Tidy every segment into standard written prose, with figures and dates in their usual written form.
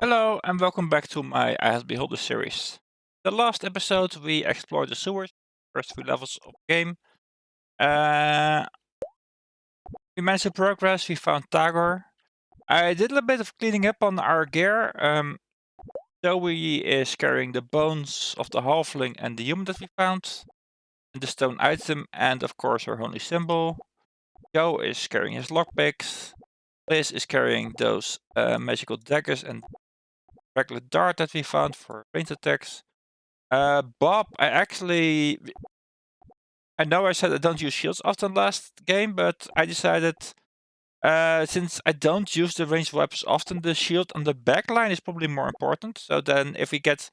Hello and welcome back to my I Have Beholder series. The last episode we explored the sewers, first few levels of the game. Uh, we managed to progress, we found Taghor. I did a little bit of cleaning up on our gear. Zoe is carrying the bones of the halfling and the human that we found, and the stone item, and of course her holy symbol. Joe is carrying his lockpicks. Liz is carrying those magical daggers and regular dart that we found for ranged attacks. Bob, I know I said I don't use shields often last game, but I decided, since I don't use the ranged weapons often, the shield on the back line is probably more important. So then if we get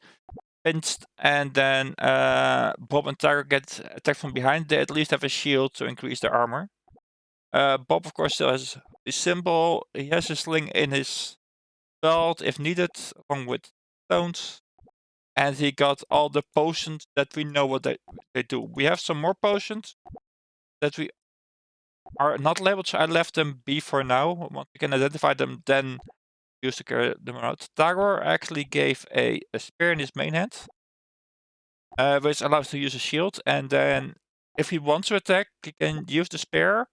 pinched and then Bob and Tiger get attacked from behind, they at least have a shield to increase their armor. Bob, of course, still has his symbol. He has a sling in his belt if needed, along with stones. And he got all the potions that we know what they do. We have some more potions that we are not labeled, so I left them be for now. Once we can identify them, then use to carry them out. Taghor actually gave a spear in his main hand, which allows to use a shield. And then if he wants to attack, he can use the spear.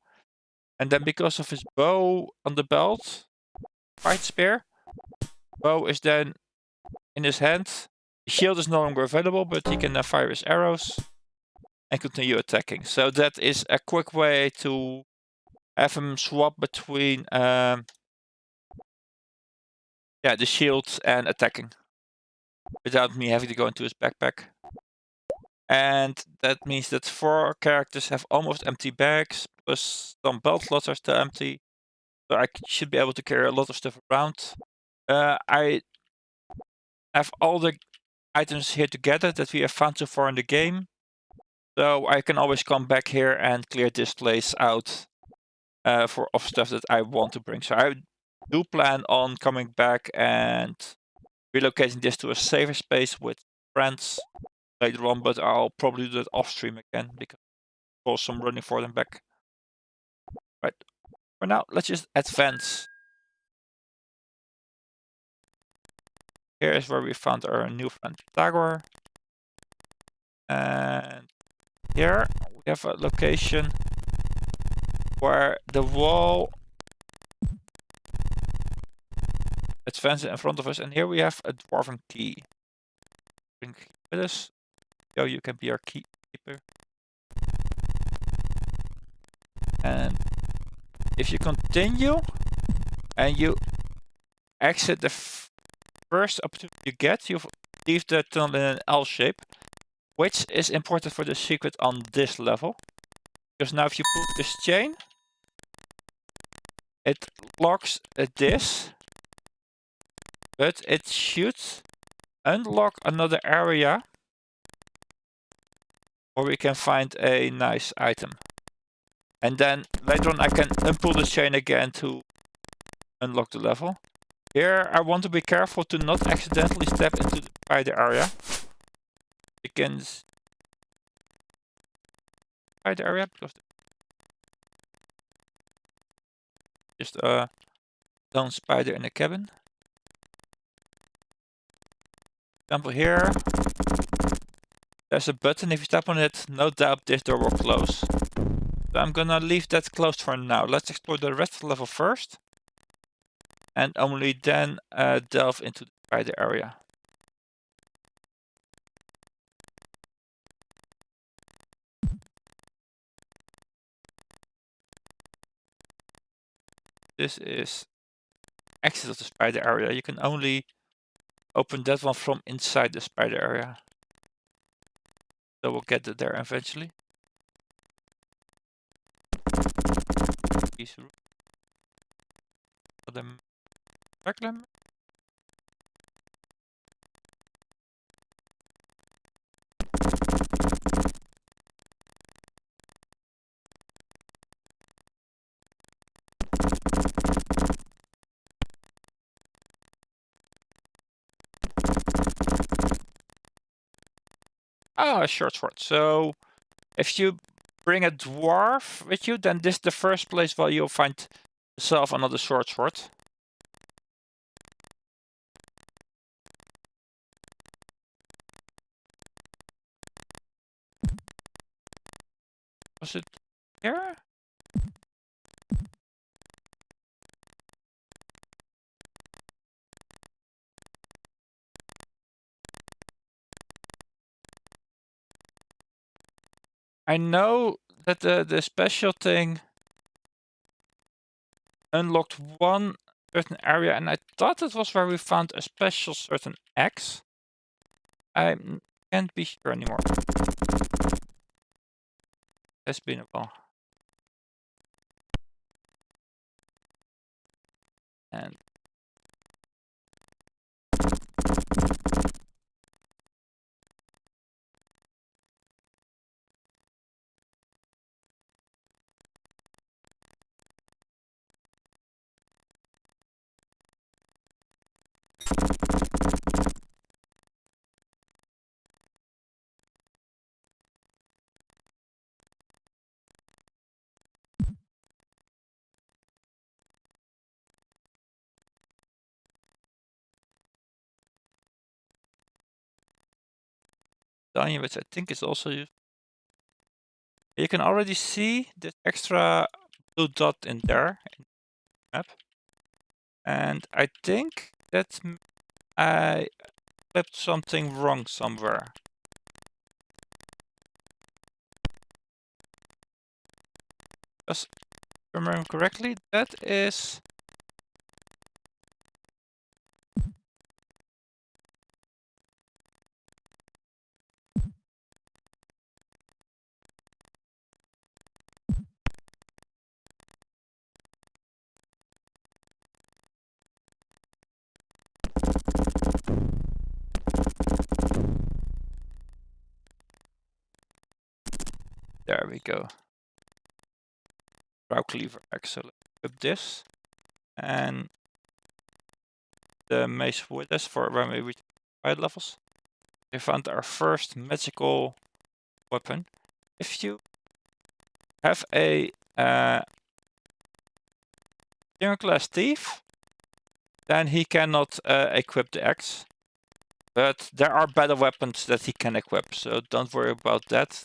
And then because of his bow on the belt, fight spear, bow is then in his hand. The shield is no longer available, but he can fire his arrows and continue attacking. So that is a quick way to have him swap between the shield and attacking without me having to go into his backpack. And that means that 4 characters have almost empty bags, plus some belt slots are still empty. So I should be able to carry a lot of stuff around. I have all the items here together that we have found so far in the game. So I can always come back here and clear this place out of stuff that I want to bring. So I do plan on coming back and relocating this to a safer space with friends later on, but I'll probably do that off stream again because there's some running for them back. Right. For now, let's just advance. Here is where we found our new friend Taghor. And here we have a location where the wall advances in front of us, and here we have a dwarven key. Bring with us. So you can be our keeper. And if you continue and you exit the first opportunity you get, you leave the tunnel in an L shape, which is important for the secret on this level. Because now if you pull this chain, it locks this, but it should unlock another area where we can find a nice item. And then later on I can unpull the chain again to unlock the level. Here I want to be careful to not accidentally step into the spider area. You can spider area because just a lone spider in a cabin. Example here. There's a button, if you tap on it, no doubt this door will close. So I'm gonna leave that closed for now. Let's explore the rest of the level first. And only then delve into the spider area. This is exit of the spider area. You can only open that one from inside the spider area. So we'll get it there eventually. The reclam. Ah, a short sword. So if you bring a dwarf with you, then this is the first place where you'll find yourself another short sword. I know that the special thing unlocked one certain area, and I thought it was where we found a special certain X. I can't be sure anymore. It's been a while. And Danya, which I think is also used. You can already see this extra blue dot in there in the map. And I think that I flipped something wrong somewhere. Because if I remember correctly, that is... There we go. Brow cleaver X. So let's equip this. And the mace with us for when we reach high levels. We found our first magical weapon. If you have a class thief, then he cannot equip the axe. But there are better weapons that he can equip, so don't worry about that.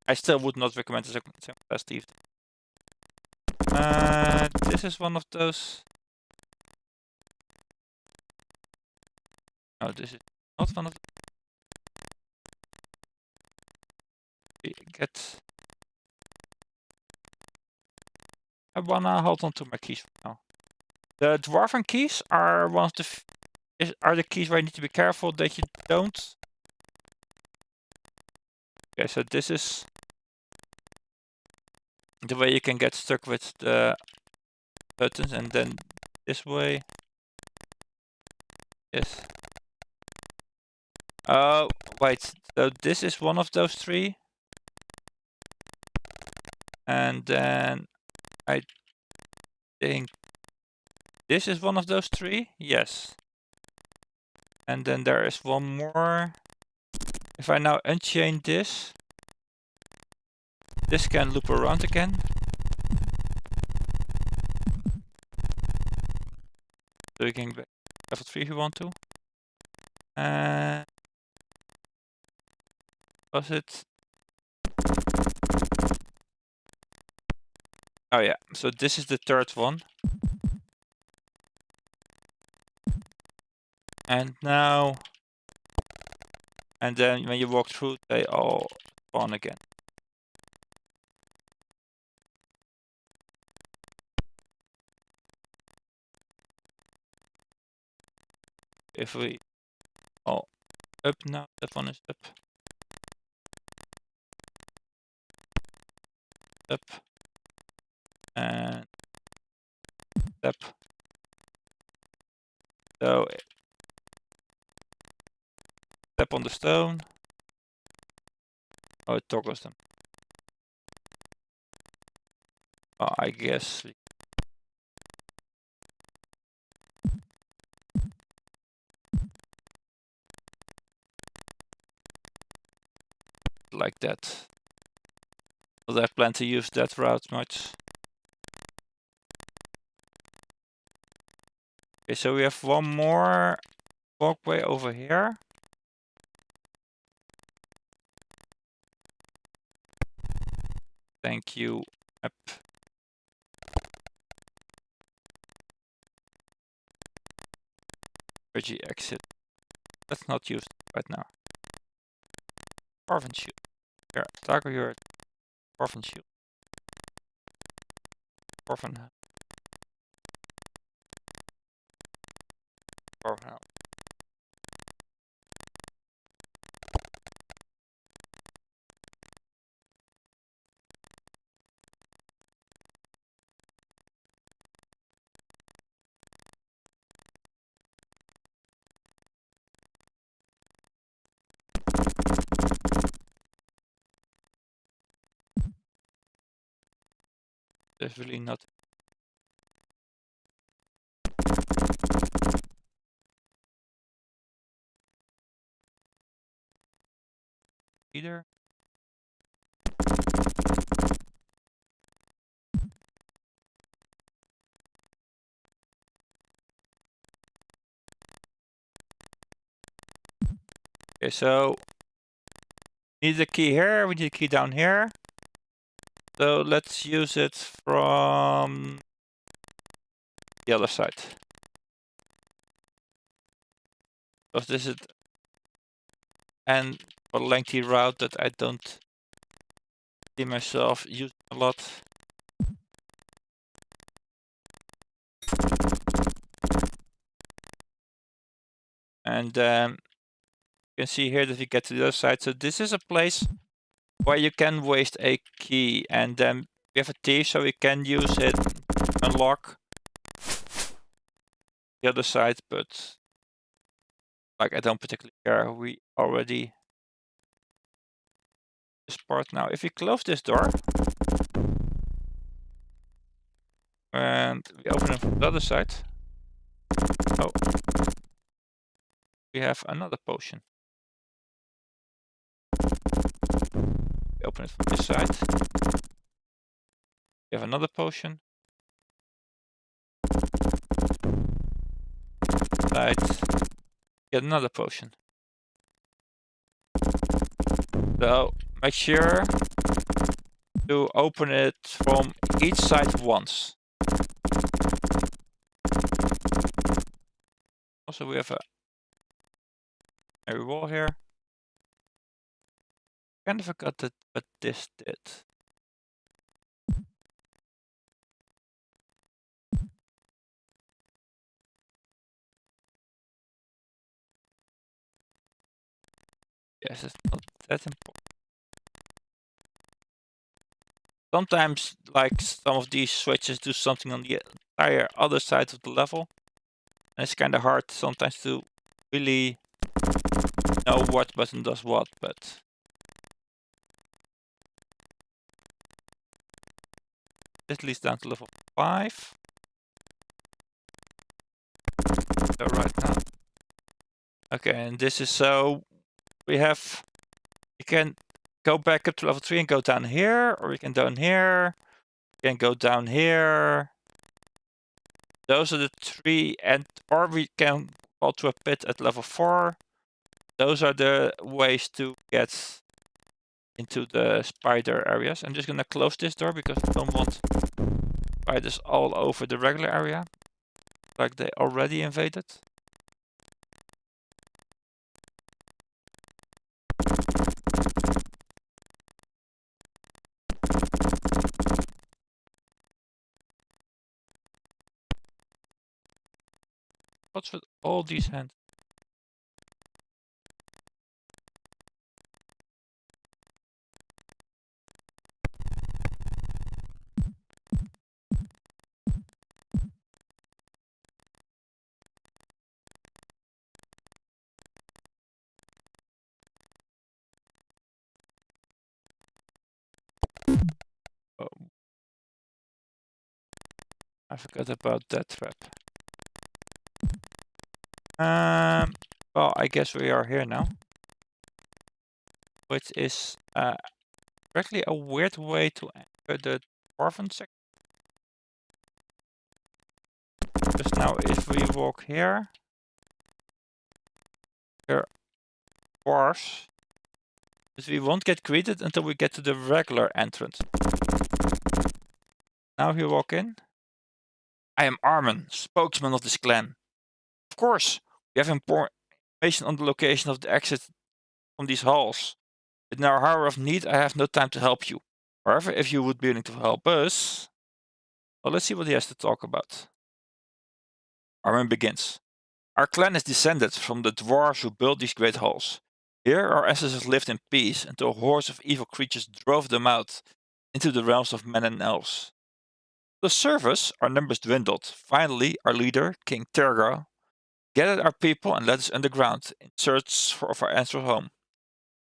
I still would not recommend the second class thief. This is one of those. No, this is not one of. Get. I wanna hold on to my keys for now. The dwarven keys are one of the are the keys where you need to be careful that you don't. Okay, so this is the way you can get stuck with the buttons, and then this way. Yes. Oh, wait. So this is one of those three. And then I think this is one of those three. Yes. And then there is one more. If I now unchain this, this can loop around again. So you can get level 3 if you want to. Was it? Oh yeah, so this is the third one. And now, and then when you walk through, they all spawn again. If we all up now, that one is up. Up. And up. So step on the stone. Oh, it toggles them. Oh, I guess. Like that. But I plan to use that route much. Okay, so we have one more walkway over here. Thank you, map. Energy exit. Let's not use it right now. Dwarven shield. Here, Taghor, you're Dwarven shield. Dwarven helm. Dwarven helm. There's really not either. Okay, so we need a key here, we need a key down here. So let's use it from the other side. Because this is and a lengthy route that I don't see myself using a lot. And you can see here that we get to the other side. So this is a place where you can waste a key, and then we have a T, so we can use it to unlock the other side, but like I don't particularly care. We already this part now. If we close this door and we open it from the other side, oh, we have another potion. We open it from this side. We have another potion. Side. Get another potion. So make sure to open it from each side once. Also, we have a wall here. Kind of forgot that what this did. Yes, it's not that important. Sometimes, like some of these switches do something on the entire other side of the level. And it's kind of hard sometimes to really know what button does what, but this leads down to level 5. So right now. Okay, and this is so we can go back up to level 3 and go down here, or we can down here, we can go down here. Those are the 3, and or we can fall to a pit at level 4. Those are the ways to get into the spider areas. I'm just gonna close this door because I don't want spiders all over the regular area, like they already invaded. What's with all these hands? Oh. I forgot about that trap. Well, I guess we are here now. Which is actually a weird way to enter the Dwarven section. Because now if we walk here are Dwarves. But we won't get greeted until we get to the regular entrance. Now we walk in. I am Armin, spokesman of this clan. Of course, we have information on the location of the exit from these halls. In our hour of need, I have no time to help you. However, if you would be willing to help us, well, let's see what he has to talk about. Armin begins. Our clan is descended from the dwarves who built these great halls. Here our ancestors lived in peace until hordes of evil creatures drove them out into the realms of men and elves. To serve us, our numbers dwindled. Finally, our leader, King Taghor, gathered our people and led us underground in search of our ancestral home.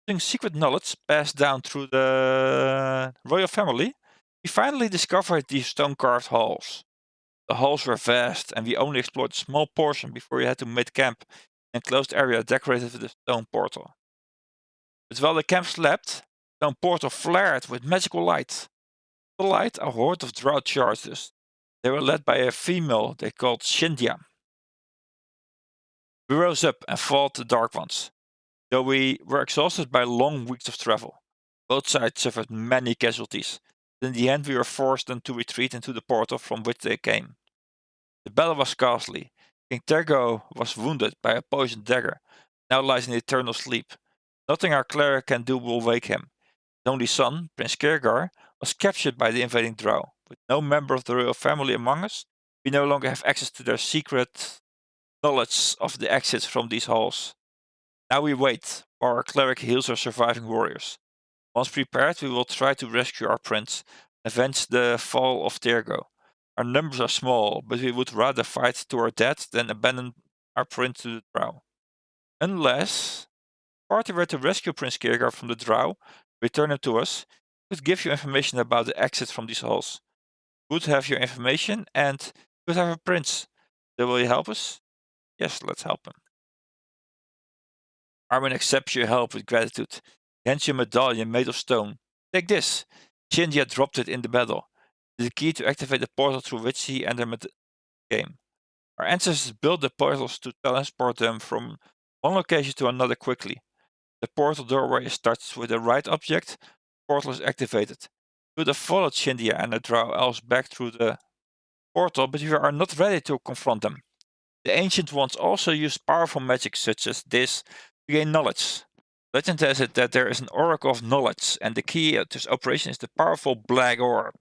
Using secret knowledge passed down through the royal family, we finally discovered these stone-carved halls. The halls were vast, and we only explored a small portion before we had to make camp in a closed area decorated with a stone portal. But while the camp slept, the stone portal flared with magical light. The light, a horde of drow charged us. They were led by a female they called Shindia. We rose up and fought the Dark Ones, though we were exhausted by long weeks of travel. Both sides suffered many casualties. In the end, we were forced then to retreat into the portal from which they came. The battle was ghastly. King Taghor was wounded by a poisoned dagger, now lies in eternal sleep. Nothing our cleric can do will wake him. His only son, Prince Kiergar, was captured by the invading drow. With no member of the royal family among us, we no longer have access to their secret knowledge of the exits from these halls. Now we wait, while our cleric heals our surviving warriors. Once prepared, we will try to rescue our prince and avenge the fall of Taghor. Our numbers are small, but we would rather fight to our death than abandon our prince to the drow. Unless the party were to rescue Prince Kiergar from the drow, return him to us, we could give you information about the exits from these halls. We would have your information and we would have a prince. So will you help us? Yes, let's help him. Armin accepts your help with gratitude. He hands you a medallion made of stone. Take this. Shindia dropped it in the battle. It is the key to activate the portal through which he entered the game. Our ancestors built the portals to transport them from one location to another quickly. The portal doorway starts with the right object. The portal is activated. We would have followed Shindia and the drow elves back through the portal, but we are not ready to confront them. The ancient ones also used powerful magic such as this to gain knowledge. Legend has it that there is an oracle of knowledge, and the key to its operation is the powerful black orb.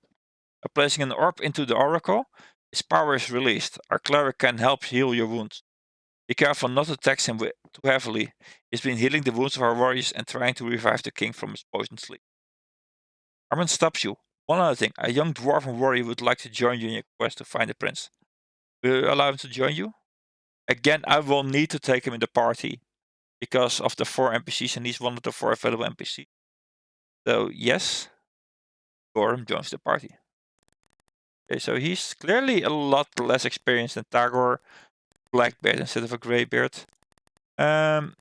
By placing an orb into the oracle, its power is released. Our cleric can help heal your wounds. Be careful not to tax him too heavily. He's been healing the wounds of our warriors and trying to revive the king from his poisoned sleep. Armin stops you. One other thing, a young dwarven warrior would like to join you in your quest to find the prince. Will you allow him to join you? Again, I will need to take him in the party because of the 4 NPCs, and he's one of the 4 available NPCs. So yes, Gorham joins the party. Okay, so he's clearly a lot less experienced than Taghor. Black beard instead of a grey beard. His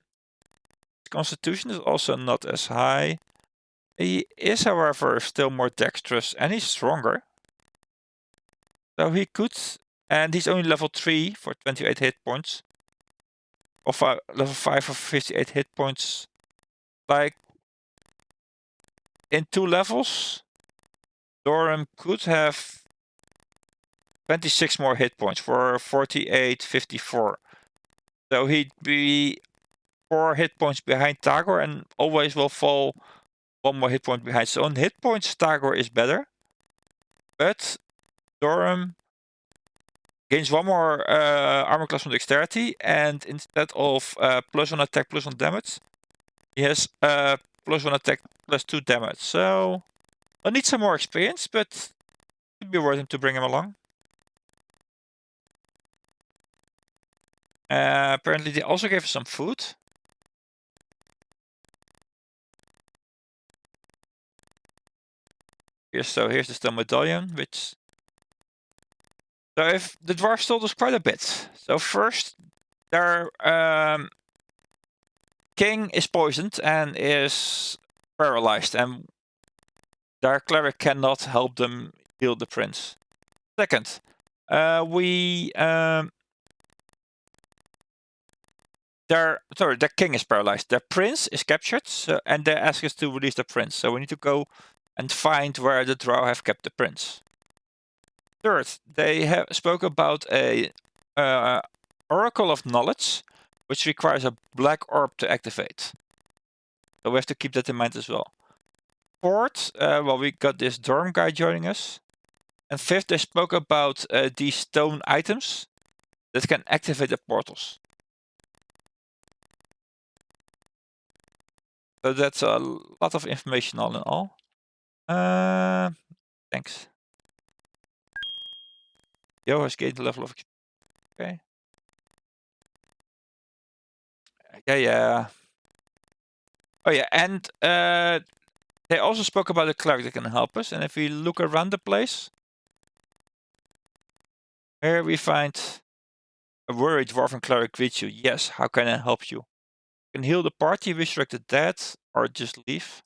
constitution is also not as high. He is, however, still more dexterous and he's stronger. So he could, and he's only level 3 for 28 hit points. Or level 5 for 58 hit points. Like, in 2 levels, Doran could have 26 more hit points for 48-54. So he'd be 4 hit points behind Taghor and always will fall 1 more hit point behind. So on hit points, Taghor is better. But Doran gains 1 more armor class from dexterity, and instead of +1 attack, +1 damage, he has +1 attack, +2 damage. So I need some more experience, but it would be worth it to bring him along. Apparently they also gave us some food. Here's the stone medallion, which... So if the dwarves told us quite a bit. So first, their king is poisoned and is paralyzed, and their cleric cannot help them heal the prince. Second, their king is paralyzed. Their prince is captured, and they ask us to release the prince. So we need to go and find where the drow have kept the prince. Third, they spoke about a oracle of knowledge, which requires a black orb to activate. So we have to keep that in mind as well. fourth, well, we got this dorm guy joining us. And fifth, they spoke about these stone items that can activate the portals. So that's a lot of information all in all. Thanks. Yo has gained the level of okay. Yeah. Oh yeah, and they also spoke about a cleric that can help us. And if we look around the place, here we find a worried dwarven cleric greets you. Yes, how can I help you? You can heal the party, resurrect the dead, or just leave.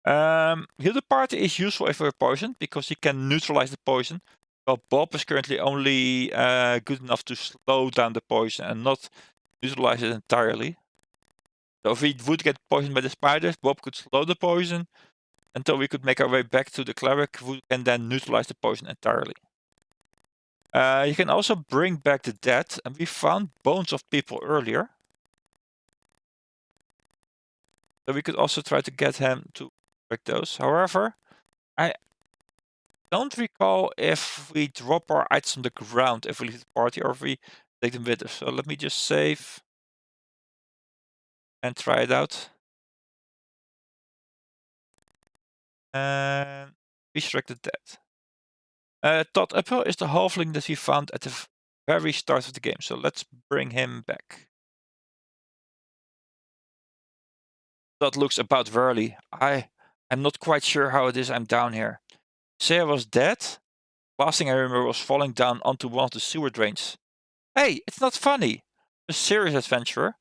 Heal the party is useful if we're poisoned because he can neutralize the poison. Well, Bob is currently only good enough to slow down the poison and not neutralize it entirely. So if we would get poisoned by the spiders, Bob could slow the poison until we could make our way back to the cleric who can then neutralize the poison entirely. You can also bring back the dead, and we found bones of people earlier. So we could also try to get him to break those. However, I don't recall if we drop our items on the ground if we leave the party or if we take them with us. So let me just save and try it out. And resurrect the dead. Todd Uphill is the halfling that we found at the very start of the game. So let's bring him back. That looks about Verly. I'm not quite sure how it is I'm down here. Say I was dead? Last thing I remember was falling down onto one of the sewer drains. Hey, it's not funny. A serious adventurer.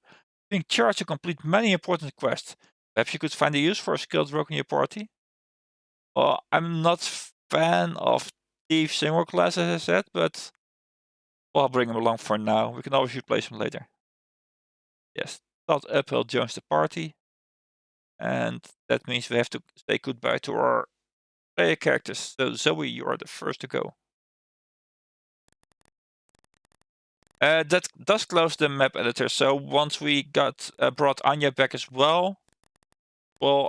Being charged to complete many important quests. Perhaps you could find a use for a skilled rogue in your party? Well, I'm not fan of Thief single class as I said, but well, I'll bring him along for now. We can always replace him later. Yes, Todd Uphill joins the party. And that means we have to say goodbye to our player characters. So Zoe, you are the first to go. That does close the map editor. So once we got brought Anya back as well, we'll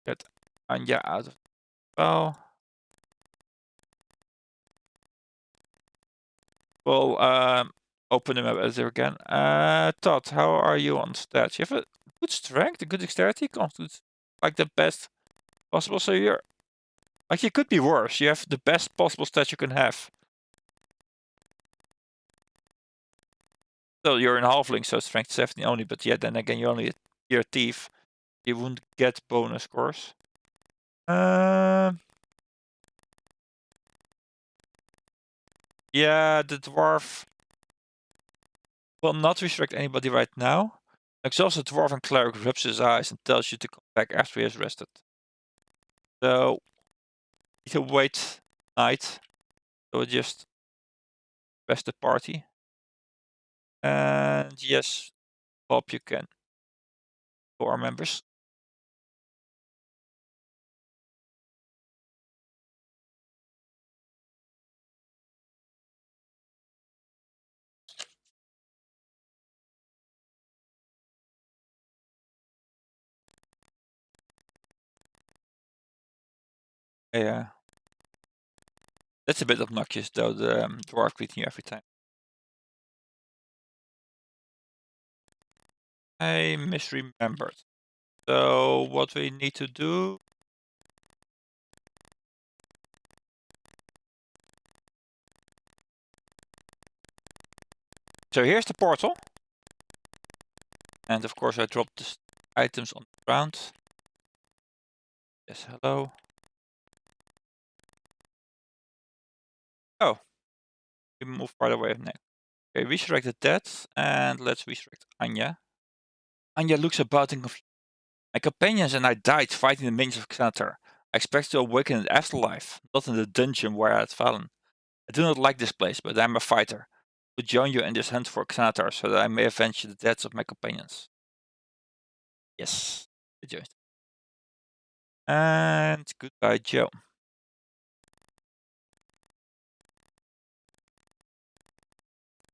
get Anya out of well. We'll open the map editor again. Todd, how are you on stats? You have a good strength, a good dexterity, constitutes like the best possible. So you're like you could be worse. You have the best possible stats you can have. So you're in halfling, so strength 17 only. But yeah, then again, you're only a thief. You wouldn't get bonus scores. Yeah, the dwarf will not restrict anybody right now. Exhausted dwarven cleric rubs his eyes and tells you to come back after he has rested. So you need to wait night. So we'll just rest the party. And yes, Bob, you can for our members. Yeah. That's a bit obnoxious though, the dwarf greeting you every time. I misremembered. So what we need to do. So here's the portal. And of course I dropped the items on the ground. Yes, hello. Oh. We move farther away now. Okay, resurrect the dead and let's resurrect Anya. Anya looks about in confusion. My companions and I died fighting the minions of Xanatar. I expect to awaken in the afterlife, not in the dungeon where I had fallen. I do not like this place, but I am a fighter. I will join you in this hunt for Xanatar so that I may avenge the deaths of my companions. Yes, I joined. And goodbye, Joe.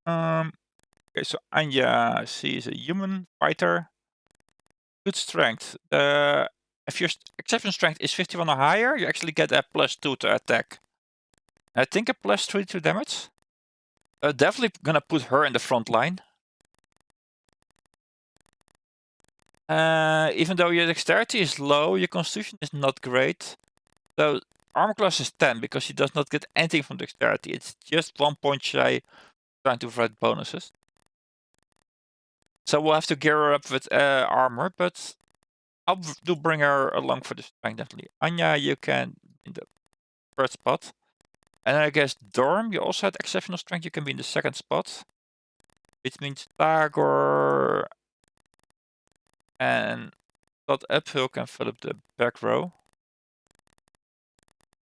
Okay, so Anya, she is a human fighter. good strength. If your exception strength is 51 or higher, you actually get a +2 to attack. I think a +3 to damage. Definitely gonna put her in the front line. Even though your dexterity is low, your constitution is not great. So armor class is 10 because she does not get anything from dexterity. It's just 1 point shy trying to provide bonuses. So we'll have to gear her up with armor, but I'll do bring her along for the strength definitely. Anya, you can in the first spot. And I guess Dorm, you also had exceptional strength, you can be in the second spot. Which means Taghor and Todd Uphill can fill up the back row.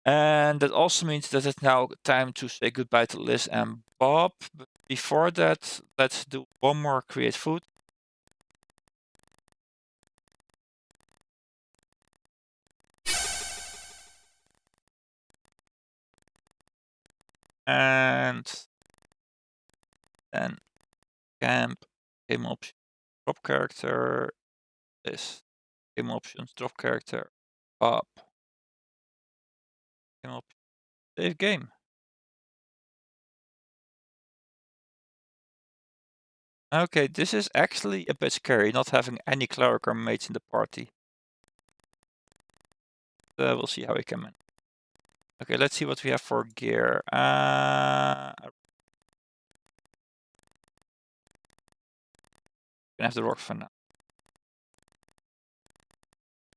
And that also means that it's now time to say goodbye to Liz and Bob. But before that, let's do one more create food. And then camp, game option, drop character, this, game options, drop character, Bob, game option, save game. Okay, this is actually a bit scary, not having any cleric or mates in the party. We'll see how we can manage. Okay, let's see what we have for gear. Can have the rocks for now.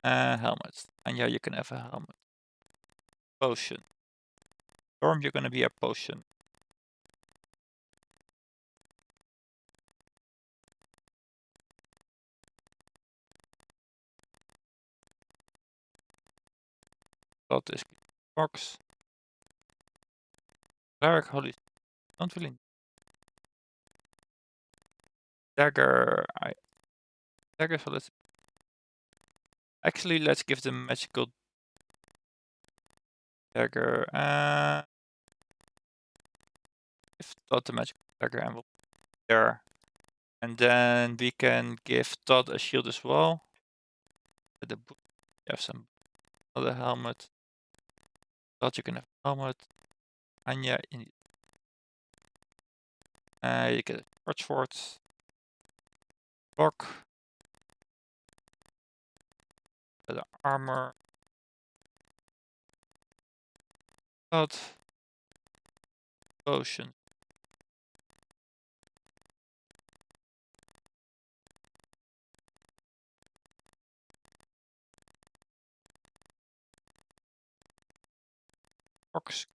Helmet. And yeah, you can have a helmet. Potion. Storm, you're gonna be a potion. That is box. Cleric, holy. Don't really. Dagger. Dagger, so let's. Actually, let's give the magical dagger. Give Todd the magical dagger and we'll there. And then we can give Todd a shield as well. The book. You have some other helmet. Todd, you can have a helmet. Anya, you get a short sword. Block. The armor. Todd. Potion. Box.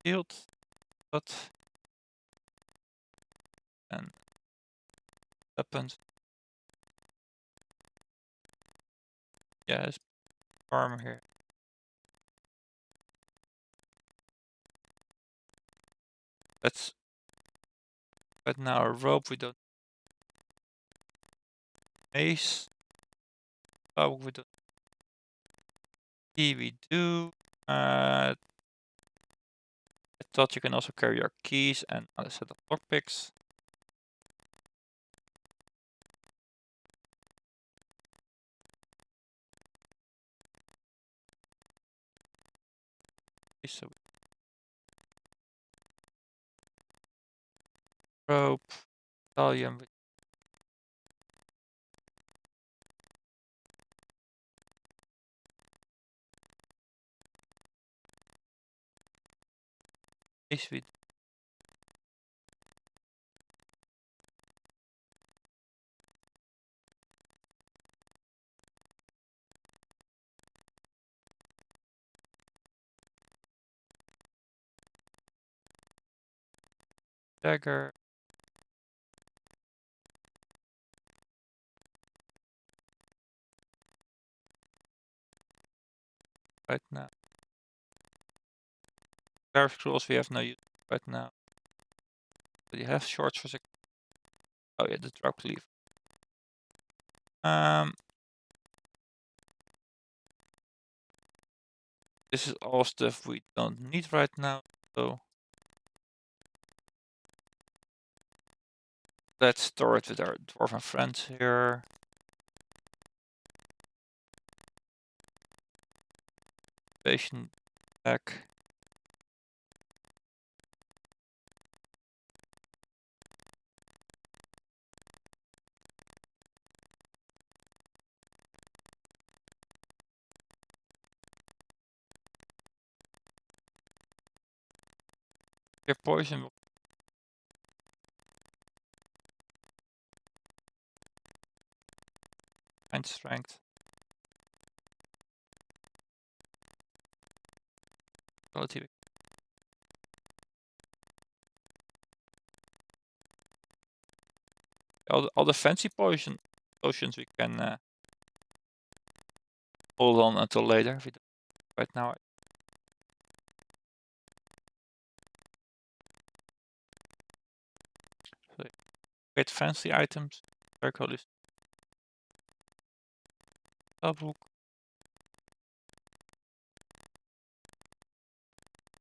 Shield. That. And weapons. Yeah, it's armor here. Let's right now a rope, we don't mace. Oh, we don't key, we do. I thought you can also carry your keys and a set of lockpicks. So rope, medallion with mace, we dagger. Right now. Cleric scrolls we have no use right now. But you have shorts for sec. Oh yeah, the drop cleave. This is all stuff we don't need right now, so Let's store it with our dwarven friends here. Patient back. Your poison will find strength. Ability. All the fancy potions we can hold on until later. If we don't right now. So, get fancy items. Circle is book.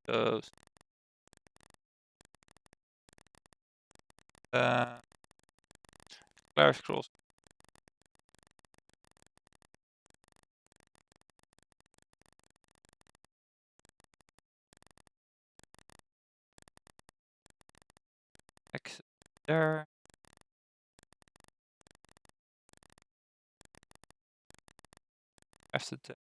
Those. Cleric scrolls. Exit there. After that.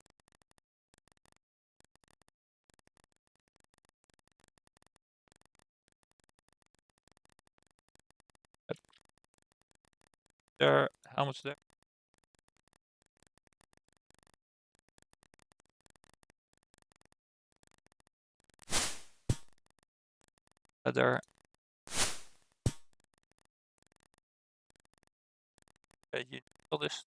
There, helmets there. There. You fill this.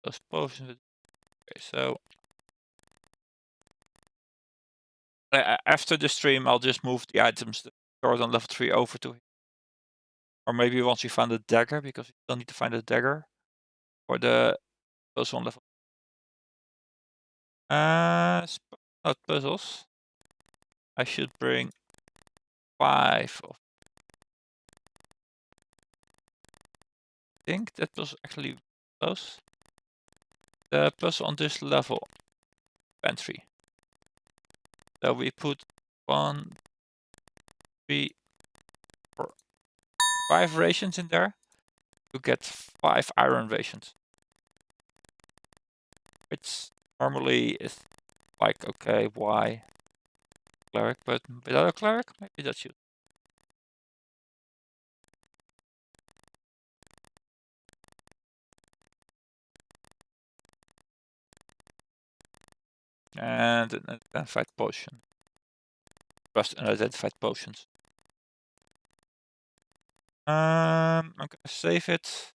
Those potions. Okay, so after the stream, I'll just move the items that stored on level 3 over to him. Or maybe once we find a dagger, because we still need to find a dagger for the puzzle on level. Not puzzles. I should bring 5 of. I think that was actually close. The puzzle on this level. Pantry. So we put 1, 3, 4, 5 rations in there to get 5 iron rations. Which normally is like, okay, why cleric, but without a cleric, maybe that should. And an identified potion. Trust unidentified potions. I'm gonna save it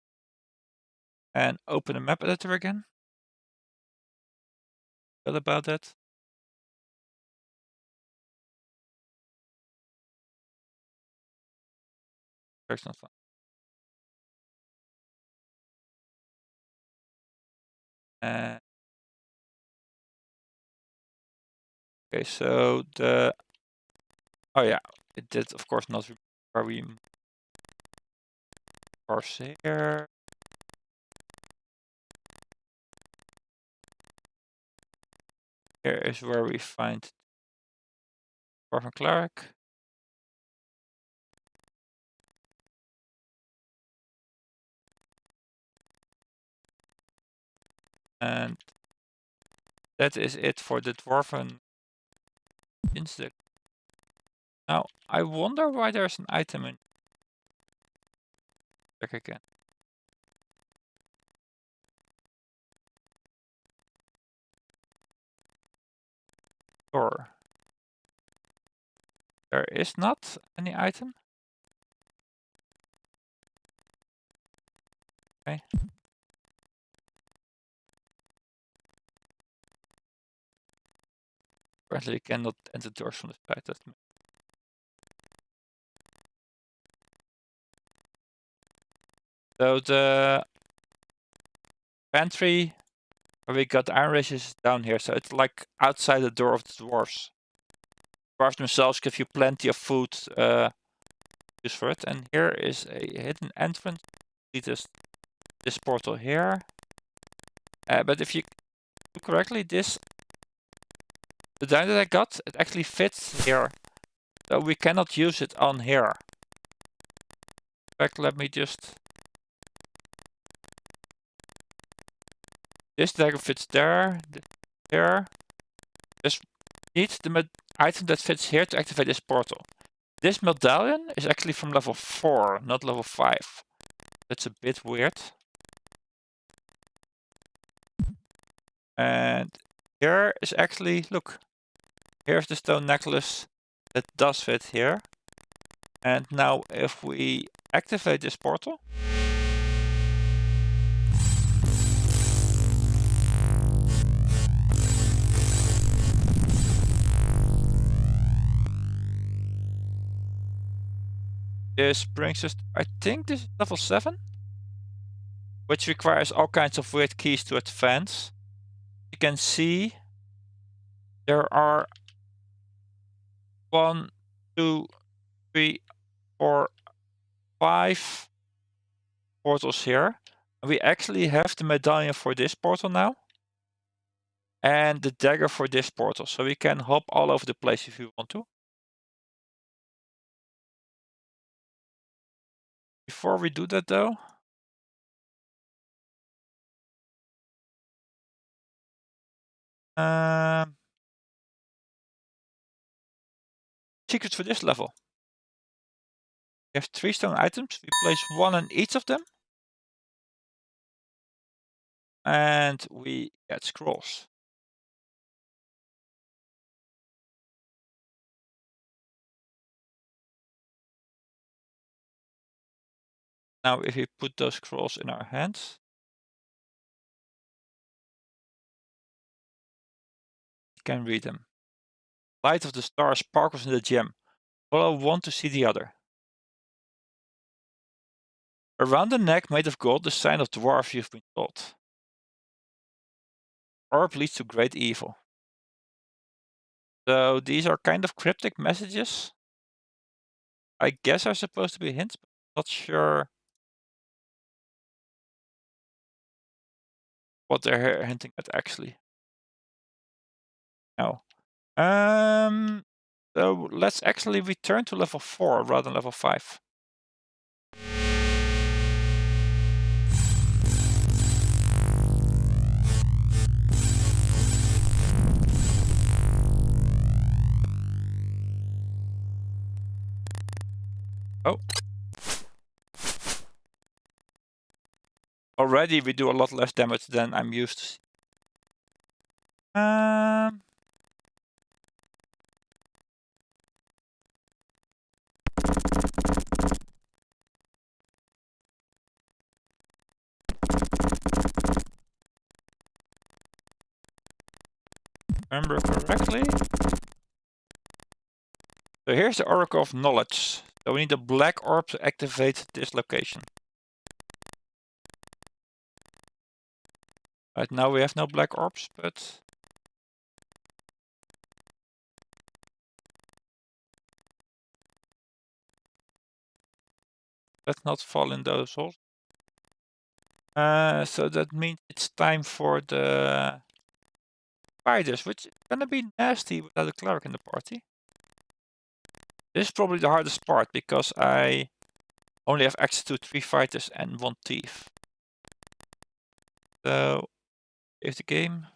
and open the map editor again. What about that? There's not fun. Okay, so the. Oh yeah, it did of course not where we parse here. Here is where we find Dwarven Cleric. And that is it for the Dwarven insect. Now, I wonder why there's an item in. Check again. Or there is not any item. Okay. Apparently, you cannot enter doors from the side. That's me. So the pantry where we got iron rations is down here. So it's like outside the door of the dwarves. Dwarves themselves give you plenty of food use for it. And here is a hidden entrance. Lead us this portal here. But if you do correctly, the die that I got, it actually fits here. So we cannot use it on here. In fact, let me just... This dagger fits there, here. Just need the item that fits here to activate this portal. This medallion is actually from level 4, not level 5. That's a bit weird. And here is actually, look, here's the stone necklace that does fit here. And now if we activate this portal, this brings us, I think this is level 7, which requires all kinds of weird keys to advance. You can see there are 1, 2, 3, 4, 5 portals here. And we actually have the medallion for this portal now. And the dagger for this portal. So we can hop all over the place if you want to. Before we do that though, secrets for this level. We have 3 stone items. We place 1 in each of them. And we get scrolls. Now if we put those scrolls in our hands, we can read them. Light of the star sparkles in the gem. Follow one to see the other. Around the neck made of gold, the sign of dwarves you've been told. Orb leads to great evil. So these are kind of cryptic messages. I guess are supposed to be hints, but I'm not sure what they're hinting at actually. No. So let's actually return to level 4 rather than level 5. Oh. Already we do a lot less damage than I'm used to. Remember correctly. So here's the Oracle of Knowledge. So we need a black orb to activate this location. Right now we have no black orbs, but let's not fall in those holes. So that means it's time for the spiders, which is gonna be nasty without a cleric in the party. This is probably the hardest part because I only have access to 3 fighters and 1 thief. So if the game.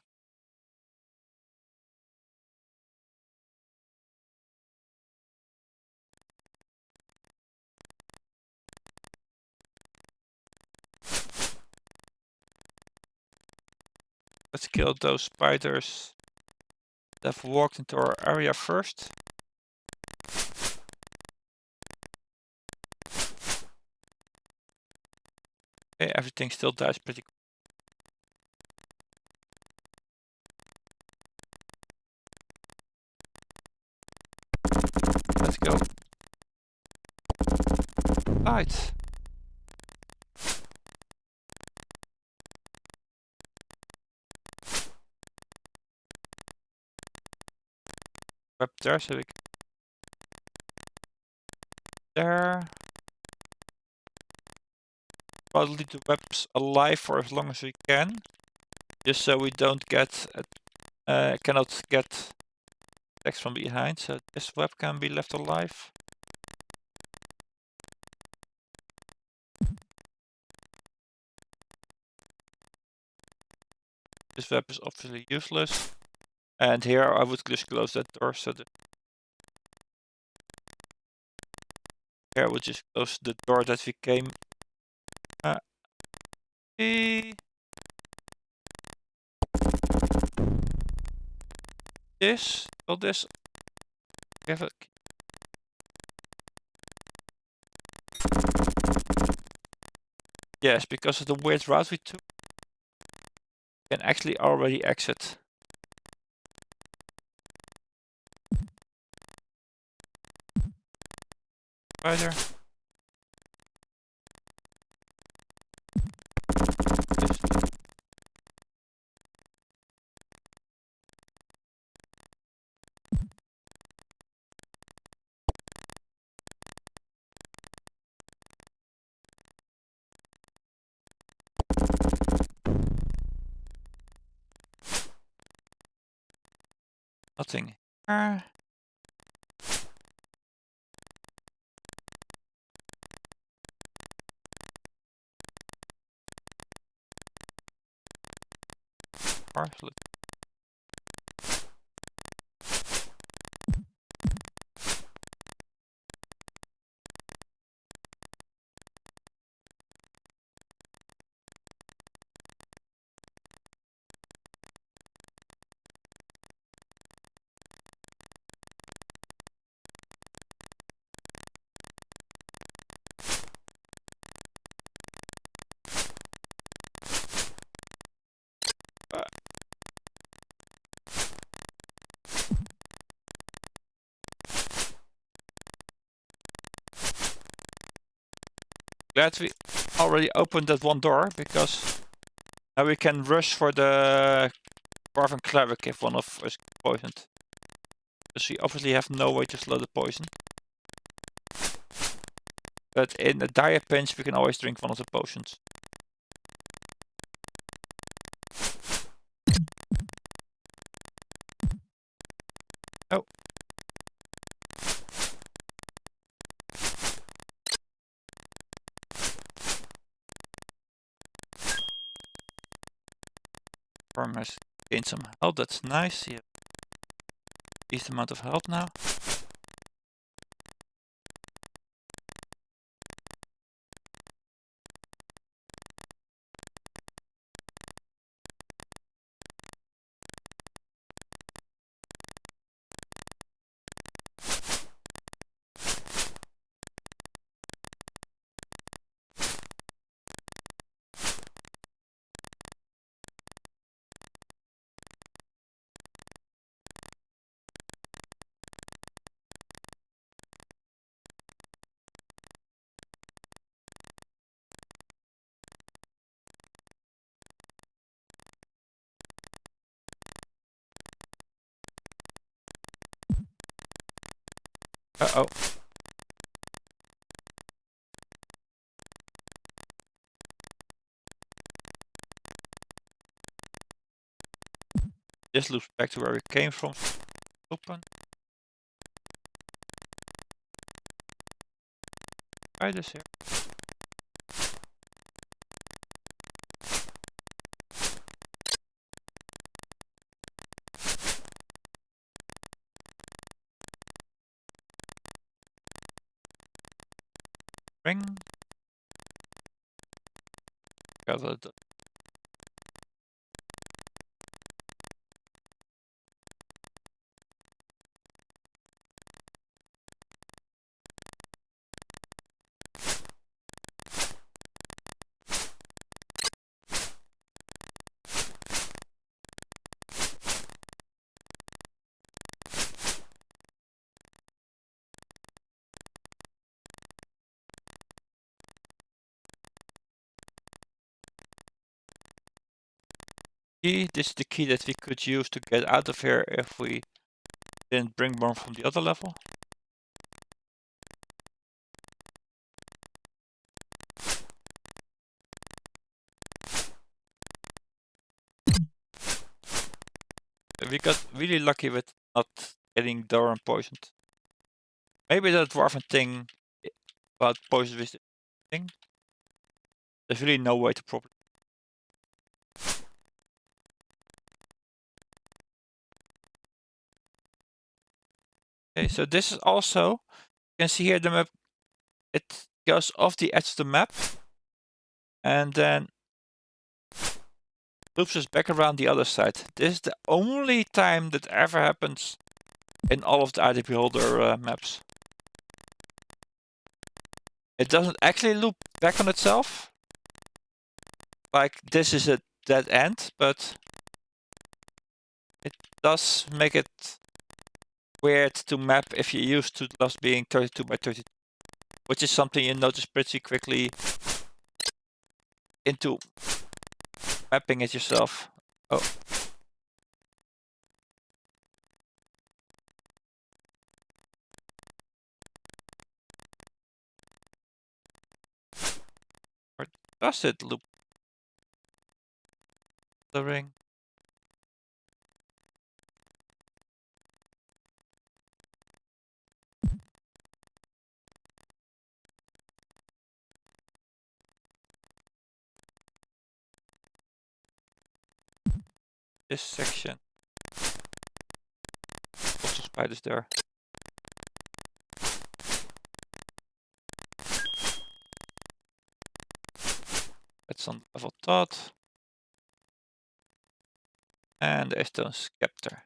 Let's kill those spiders that have walked into our area first. Okay, everything still dies pretty quick. Let's go. Right. Up there so we can... there. I'll leave the webs alive for as long as we can, just so we don't get cannot get attacks from behind. So this web can be left alive. This web is obviously useless, and here I would just close that door. So here I would just close the door that we came. This, well, this. Have a. Yes, because of the weird route we took, we can actually already exit. Spider. Nothing. Parsley. Glad we already opened that one door, because now we can rush for the Dwarven Cleric if one of us is poisoned. Because we obviously have no way to slow the poison. But in a dire pinch we can always drink one of the potions. Oh. Worm has gained some health, that's nice. Yeah. Decent amount of health now. Uh-oh. This loops back to where we came from. Open. Try this here. Ring. Gather the key. This is the key that we could use to get out of here if we didn't bring more from the other level. We got really lucky with not getting Doran poisoned. Maybe the Dwarven thing about poison with the thing. There's really no way to properly. Okay, so this is also, you can see here the map, it goes off the edge of the map and then loops us back around the other side. This is the only time that ever happens in all of the ID Beholder maps. It doesn't actually loop back on itself. Like this is a dead end, but it does make it weird to map if you're used to loss being 32 by 32, which is something you notice pretty quickly into mapping it yourself. Oh. Or does it loop the ring? This section. Also spiders there. That's on level dot. And a stone scepter.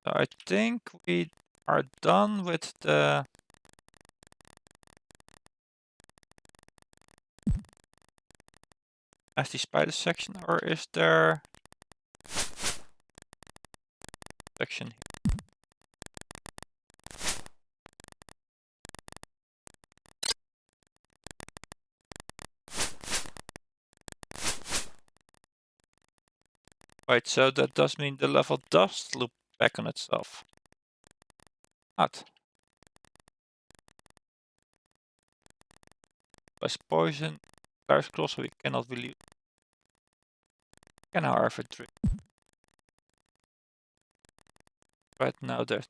So I think we are done with the nasty spider section, or is there section here? Right, so that does mean the level does loop back on itself. Not. Plus poison, Dark Scroll, so we cannot really. Can however drink. Right now there's.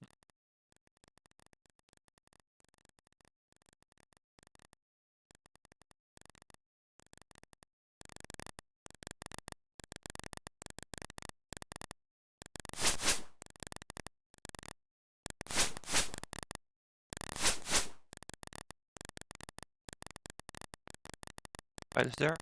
Spiders there.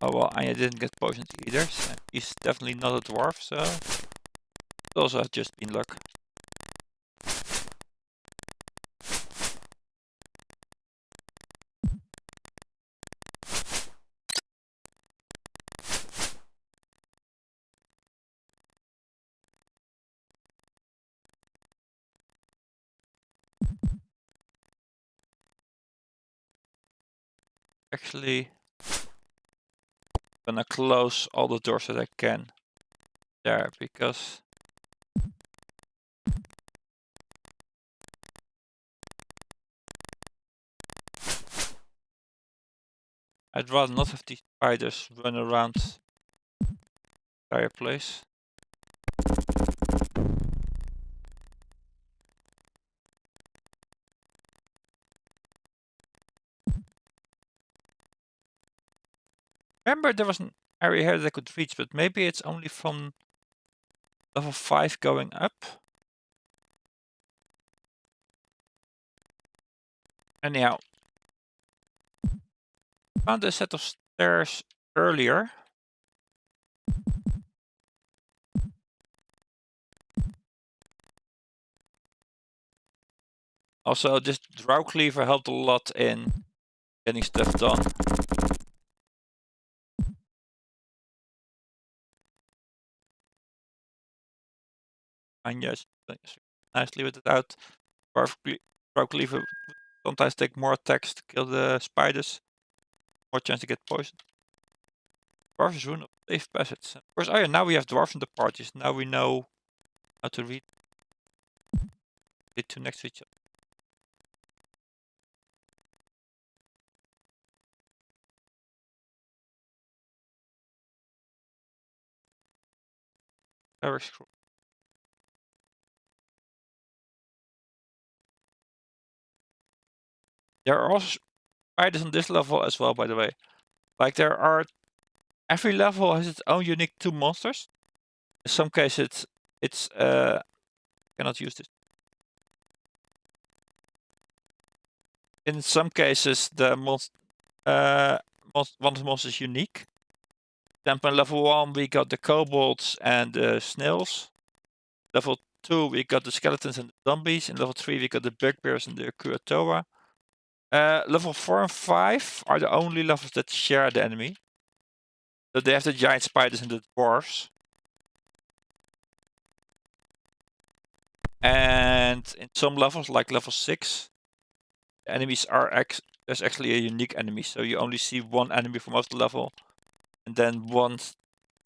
Oh well, Anya didn't get poisoned either. So he's definitely not a dwarf, so it also has just been luck. Actually, I'm gonna close all the doors that I can there because I'd rather not have these spiders run around the entire place. Remember there was an area here that I could reach, but maybe it's only from level 5 going up. Anyhow, found a set of stairs earlier. Also, this Drow Cleaver helped a lot in getting stuff done. And yes, nicely with it out. Drow Cleaver would sometimes take more attacks to kill the spiders. More chance to get poisoned. Dwarves rune of safe passage. Of course, oh yeah, now we have dwarves in the parties. Now we know how to read the two next to each other. Very scroll. There are also spiders on this level as well, by the way. Like there are, every level has its own unique 2 monsters. In some cases, it's cannot use this. In some cases, the one of the monsters is unique. Then on level 1, we got the kobolds and the snails. Level 2, we got the skeletons and the zombies. In level 3, we got the bugbears and the kuratoa. Level 4 and 5 are the only levels that share the enemy. So they have the giant spiders and the dwarves. And in some levels, like level 6, the enemies are there's actually a unique enemy. So you only see one enemy for most of the level. And then one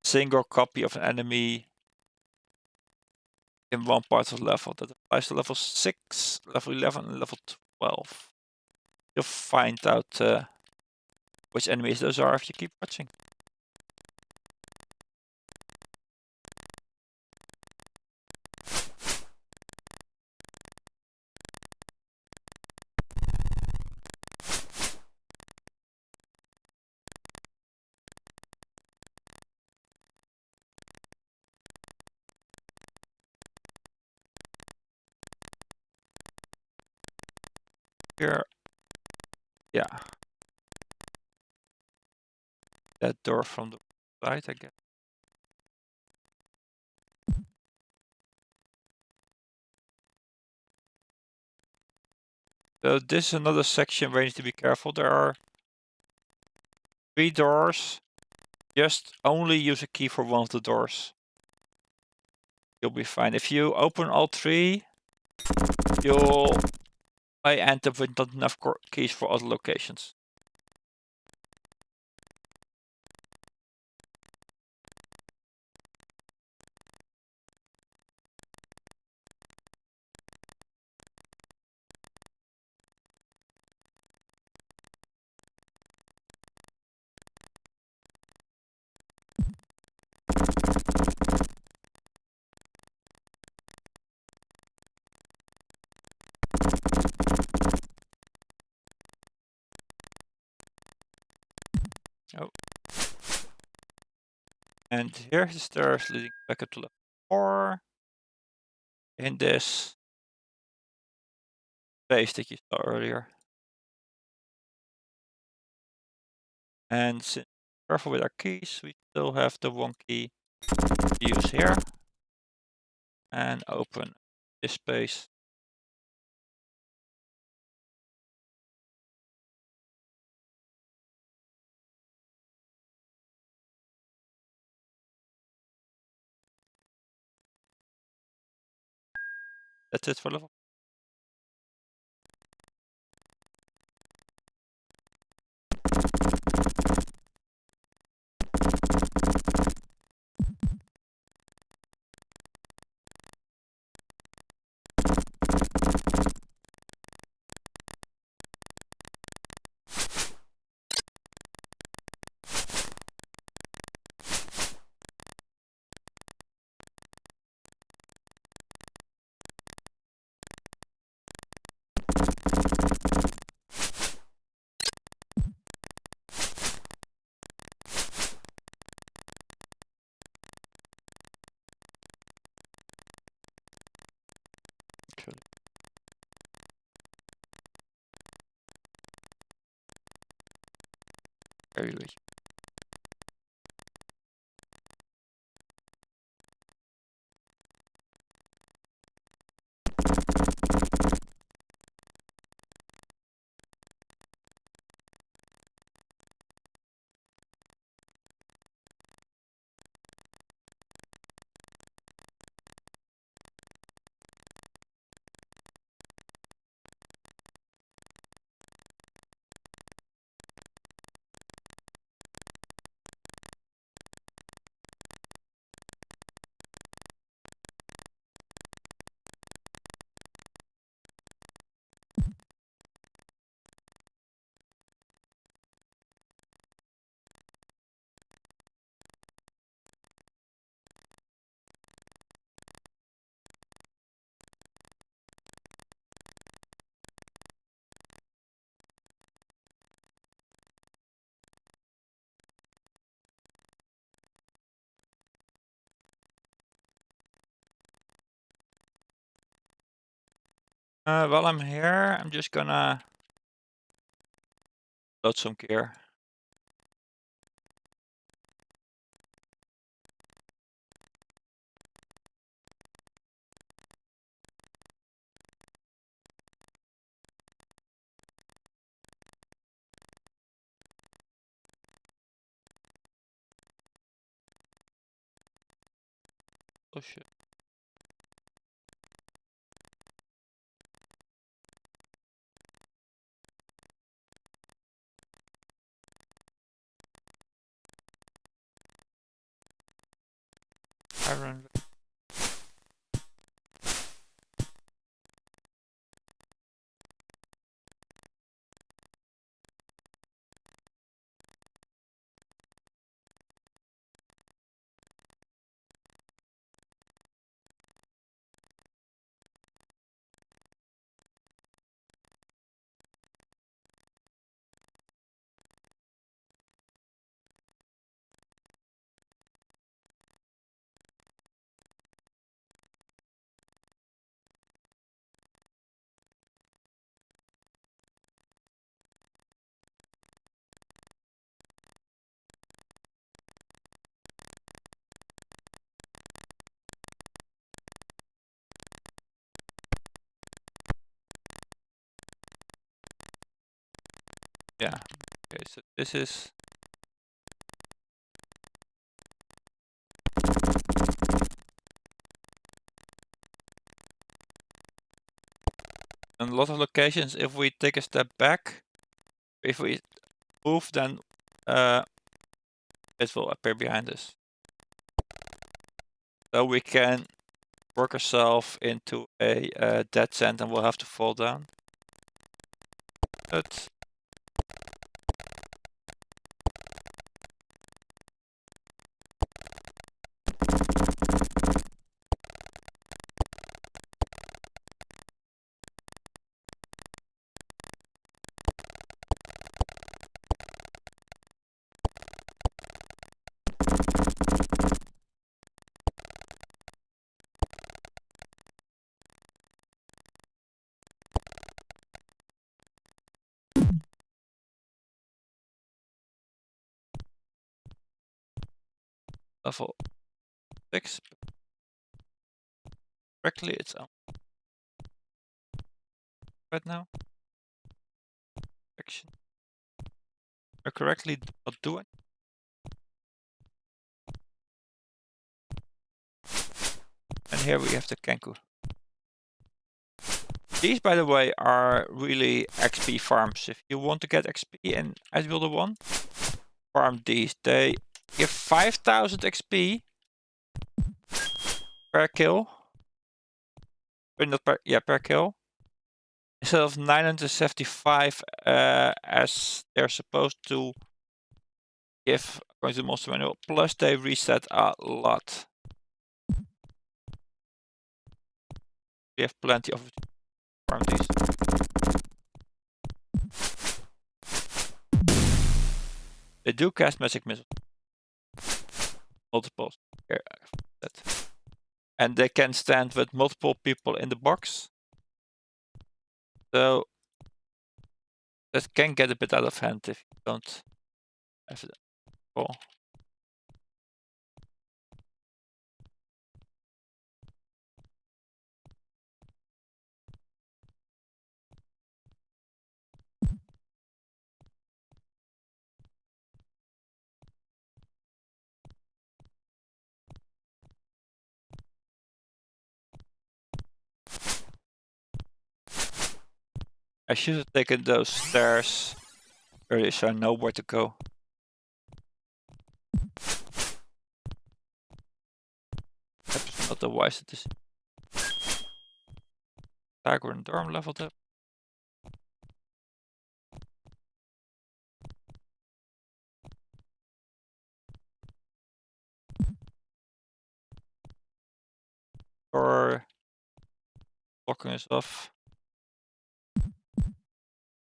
single copy of an enemy in one part of the level. That applies to level 6, level 11, and level 12. You'll find out which enemies those are if you keep watching. Here, yeah. That door from the side, I guess. So this is another section where you need to be careful. There are 3 doors. Just only use a key for one of the doors. You'll be fine. If you open all 3, you'll may end up with not enough keys for other locations. Oh. And here's the stairs leading back up to level 4. In this space that you saw earlier. And since we're careful with our keys, we still have the 1 key to use here. And open this space. That's it for level. Actually. Very good. While I'm here, I'm just gonna load some gear. Oh shit. Iron. Yeah. Okay, so this is in a lot of locations. If we take a step back, if we move, then it will appear behind us. So we can work ourselves into a dead end, and we'll have to fall down. But level 6 correctly, it's on right now. Action. Correctly not doing. And here we have the Kenku. These, by the way, are really XP farms. If you want to get XP in Ice Builder 1, farm these. They give 5,000 XP per kill. Not per, yeah, per kill. Instead of 975 as they're supposed to give according to the monster manual. Plus they reset a lot. We have plenty of farm these. They do cast magic missiles. Multiples. Here, that. And they can stand with multiple people in the box. So that can get a bit out of hand if you don't have it all. I should have taken those stairs earlier so I know where to go. Perhaps not the wisest decision. Taghor and Dorm leveled up. Or blocking us off.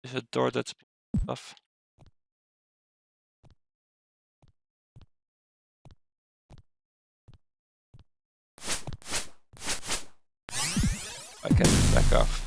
There's a door that's blocked off. I can back off.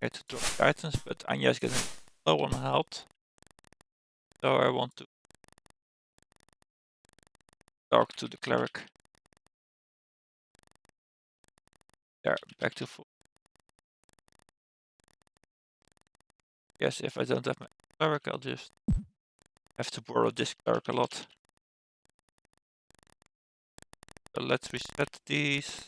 here to drop the items, but Anya is getting low on health. So I want to talk to the cleric. There, back to full. Yes, if I don't have my cleric, I'll just have to borrow this cleric a lot. So let's reset these.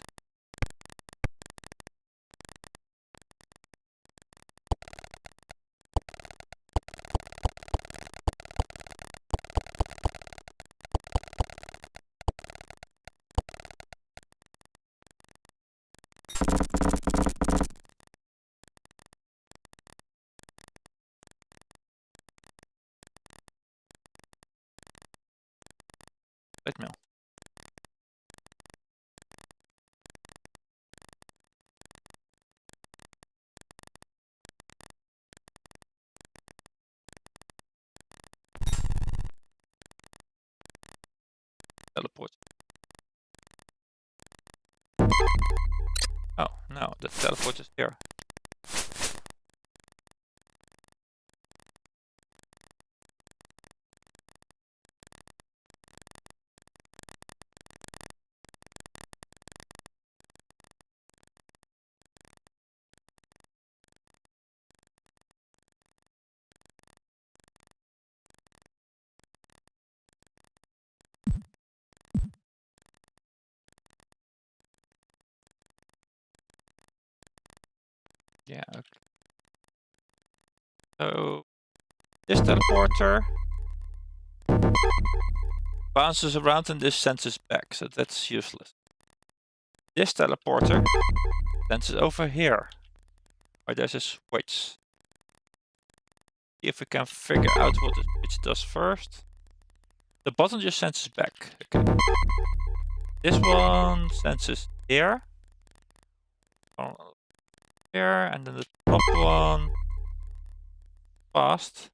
Let me know. Teleport. Oh, no, the teleport is here. Yeah, okay. So this teleporter bounces around and this sends us back, so that's useless. This teleporter sends us over here, where there's a switch. See if we can figure out what the switch does first. The button just sends us back. Okay. This one sends us here. Here, and then the top one fast.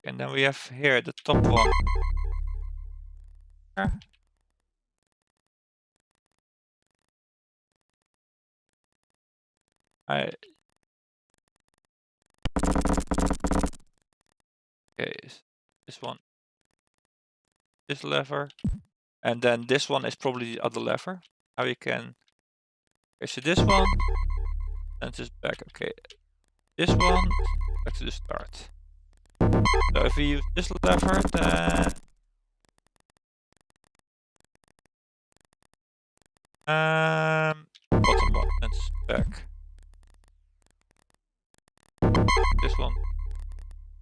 And then we have here the top one. Here. Okay, this one, this lever, and then this one is probably the other lever. Now we can. Okay, so this one sends us back. Okay, this one back to the start. So if we use this lever, then bottom one sends us back. This one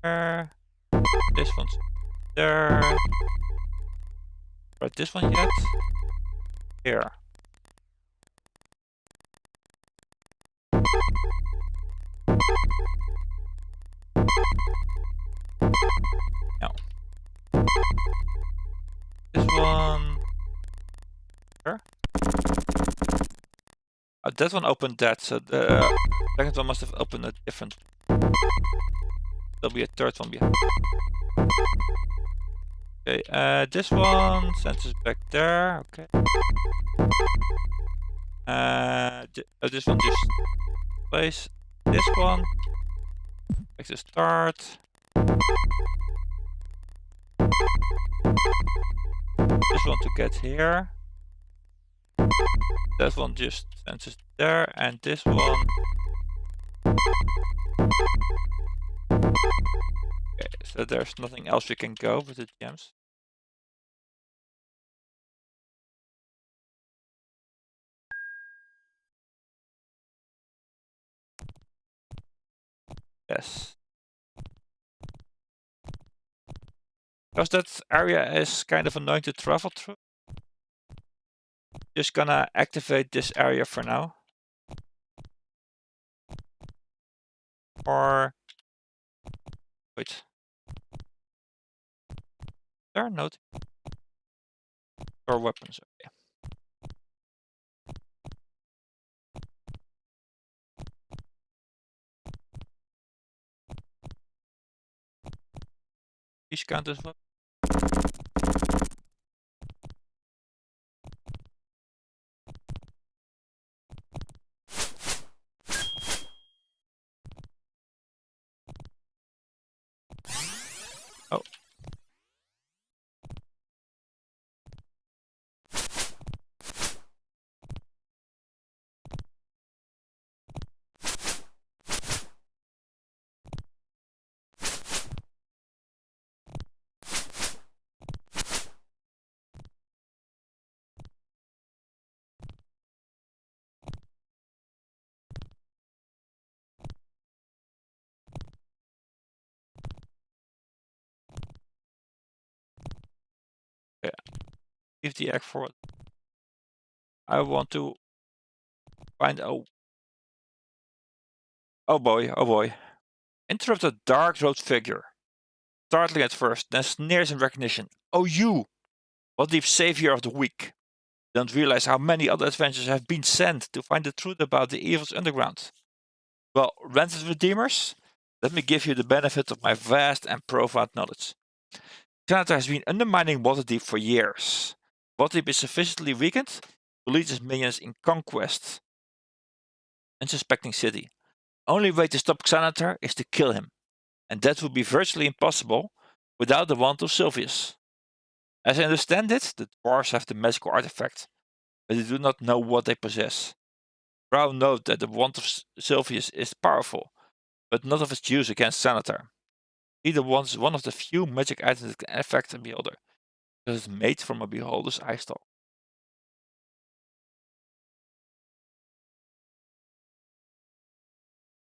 there. This one's there. Right, this one yet? Here. No. This one. Here. Oh, that one opened that, so the second one must have opened a different. There'll be a third one behind. Okay, this one sends us back there. Okay. This one just place this one. Back to start. This one to get here. That one just sends us there, and this one. Okay, so there's nothing else we can go with the gems. Yes. Because that area is kind of annoying to travel through. Just gonna activate this area for now. Or wait. There are no or weapons. Okay. Each count as well. Oh. Yeah. Leave the egg for it. I want to find oh boy. Interrupt a dark robed figure. Startling at first, then sneers in recognition. Oh you! What the savior of the weak. Don't realize how many other adventurers have been sent to find the truth about the evil's underground. Well, rented redeemers, let me give you the benefit of my vast and profound knowledge. Canada has been undermining Waterdeep for years. Waterdeep is sufficiently weakened to lead its minions in conquest. Unsuspecting city. Only way to stop Xanatar is to kill him, and that would be virtually impossible without the wand of Sylvius. As I understand it, the dwarves have the magical artifact, but they do not know what they possess. Brown note that the wand of Sylvius is powerful, but not of its use against Xanatar. He wants one of the few magic items that can affect a beholder, because it's made from a beholder's eye stalk.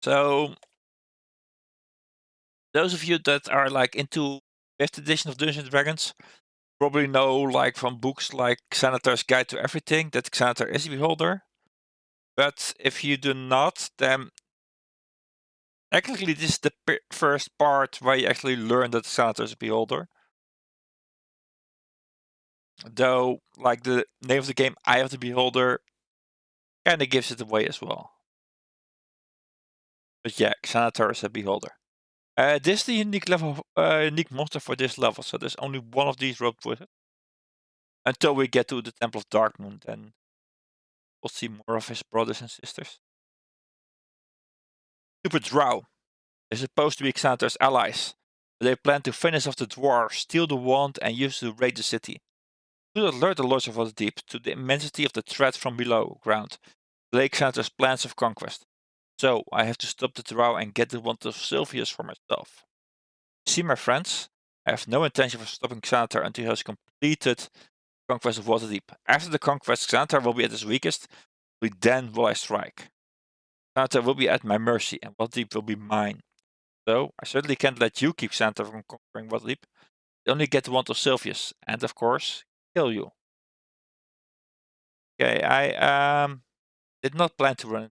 So, those of you that are like into 5th edition of Dungeons and Dragons probably know, like from books like Xanatar's Guide to Everything, that Xanatar is a beholder. But if you do not, then actually this is the first part where you actually learn that Xanatar is a beholder. Though, like the name of the game, Eye of the Beholder, kind of gives it away as well. But yeah, Xanatar is a beholder. This is the unique level, unique monster for this level, so there's only one of these robed wizards. Until we get to the Temple of Darkmoon, then we'll see more of his brothers and sisters. Super Drow is supposed to be Xanatar's allies, but they plan to finish off the dwarves, steal the wand, and use it to raid the city. To alert the Lords of Waterdeep to the immensity of the threat from below ground, delay Xanatar's plans of conquest. So I have to stop the Drow and get the wand of Sylvius for myself. See, my friends, I have no intention of stopping Xanatar until he has completed conquest of Waterdeep. After the conquest, Xanatar will be at his weakest, then will I strike. Xanatar will be at my mercy, and Waterdeep will be mine. So, I certainly can't let you keep Xanatar from conquering Waterdeep. I only get the wand of Sylvius, and of course, kill you. Okay, I did not plan to run it.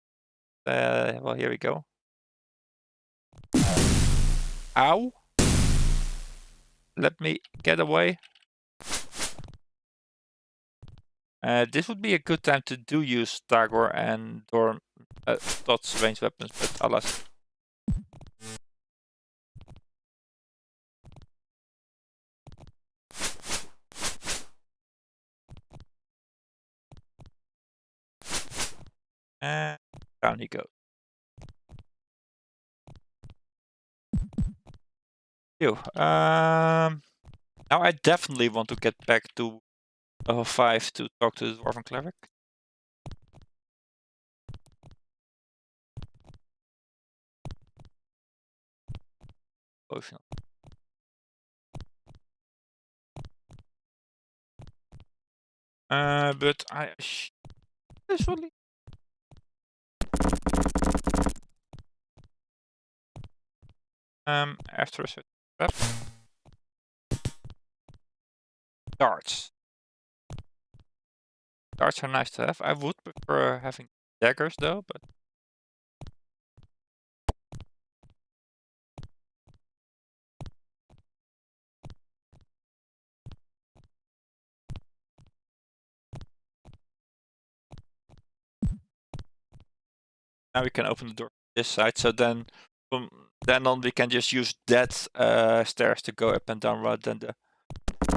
Well, here we go. Ow! Let me get away. This would be a good time to use Taghor and Dot's ranged weapons, but alas. And down he goes. Now I definitely want to get back to level 5 to talk to the Dwarven Cleric. Potion. But I usually after a certain step. Darts. Darts are nice to have. I would prefer having daggers though, but now we can open the door this side, so then From then on, we can just use that stairs to go up and down rather than the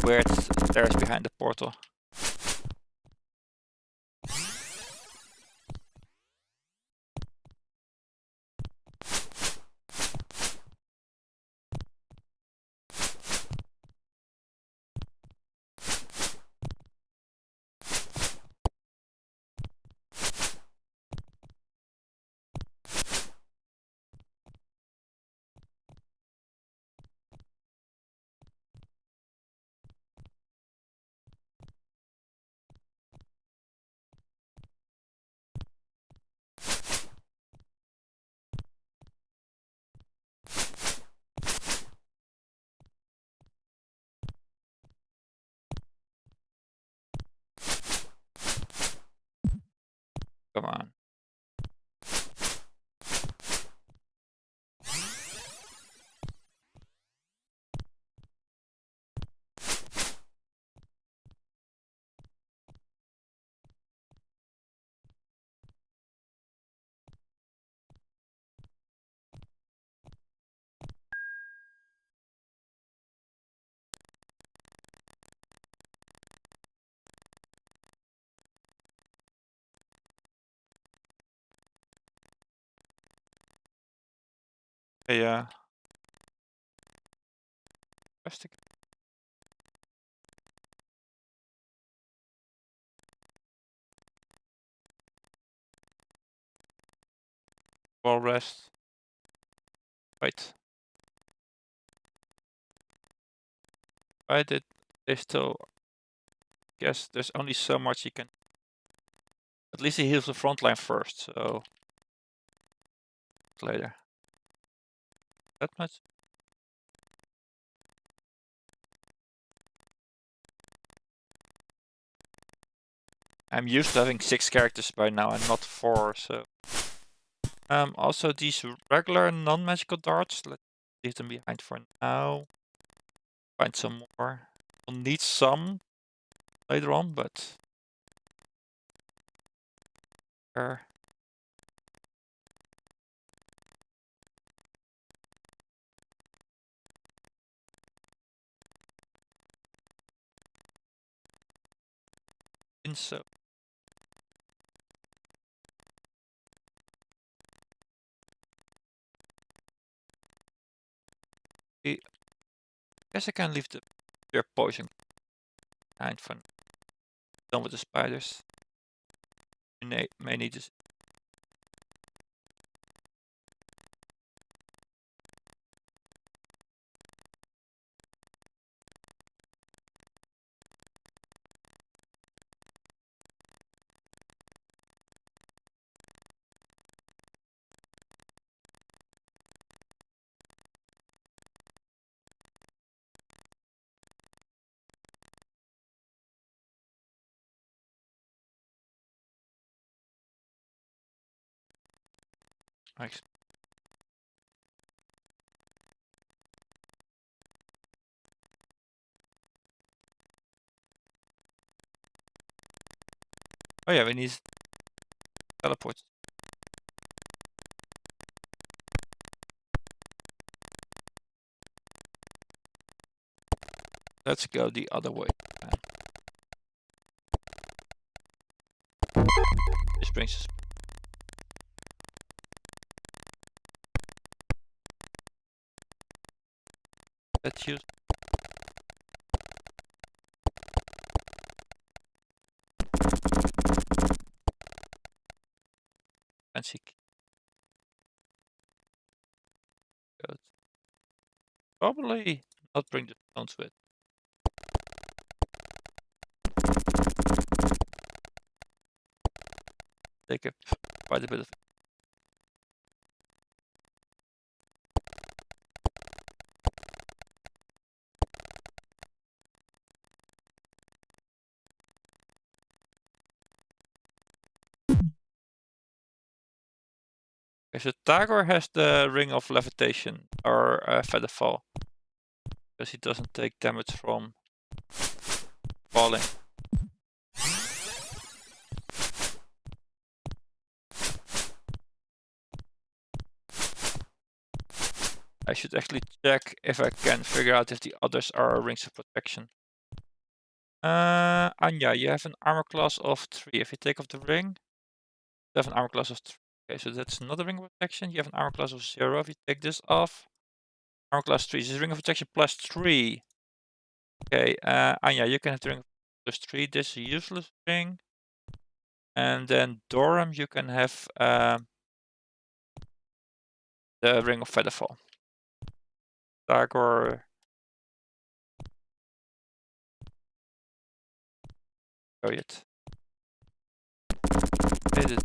weird stairs behind the portal. Come on. Yeah. Plastic. Wall rest. Wait. Why did they still? Guess there's only so much you can. At least he heals the front line first, so later. That much. I'm used to having 6 characters by now and not 4, so. Also these regular non-magical darts, let's leave them behind for now. Find some more. We'll need some later on, but so. I guess I can leave the pure poison behind for now. Done with the spiders. You may need this. Nice. Oh yeah, we need teleport. Let's go the other way. This brings us. Let's use. Fancy. Good. Probably not bring the stones with. Take up quite a bit of. Okay, so Taghor has the ring of levitation or feather fall, because he doesn't take damage from falling. I should actually check if I can figure out if the others are rings of protection. Anya, you have an armor class of 3. If you take off the ring, you have an armor class of 3. Okay, so that's not a ring of protection. You have an armor class of 0. If you take this off, armor class 3. This is ring of protection plus 3. Okay, Anya, you can have the ring of plus 3. This is a useless ring. And then Dorum, you can have the ring of Featherfall. Taghor. Oh, yet. Okay, this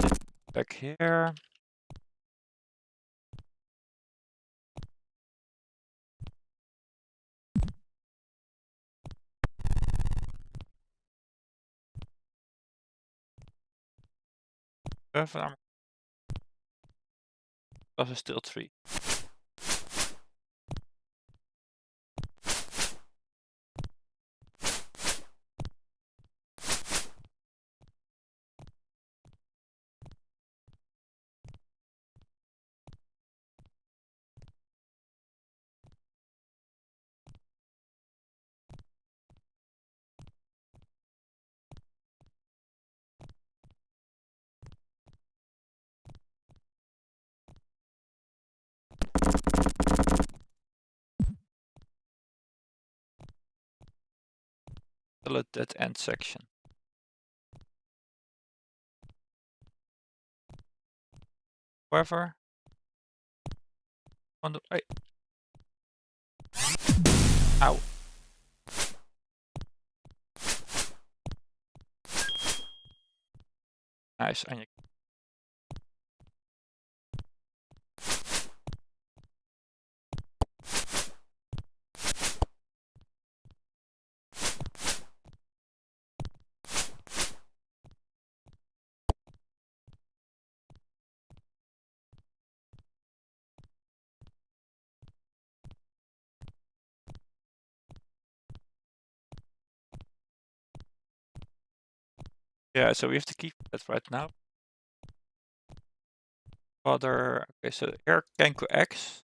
back here. Have an armor class is still 3. Still at that end section. However, on the right. Ow. Nice, Anya. Yeah, so we have to keep that right now. Other, okay, so here Kenku X.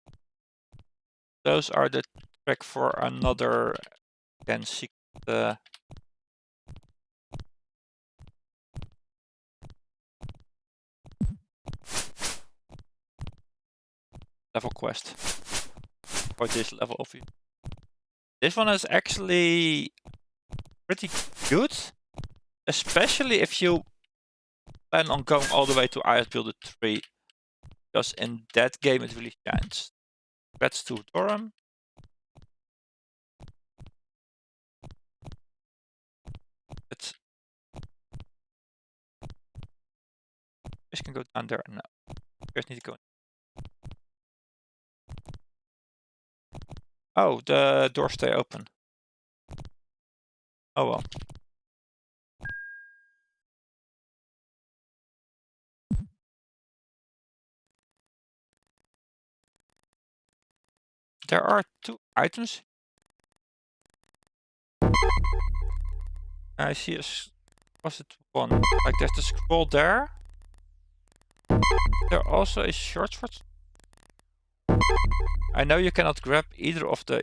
Those are the track for another can seek the level quest for this level of it. This one is actually pretty good, especially if you plan on going all the way to Ice Builder 3, because in that game it really shines. That's to Dorum. It's just can go down there. No, you guys need to go. Oh, the doors stay open. Oh well. There are 2 items. I see was it 1? Like there's the scroll there. There also is short sword. I know you cannot grab either of the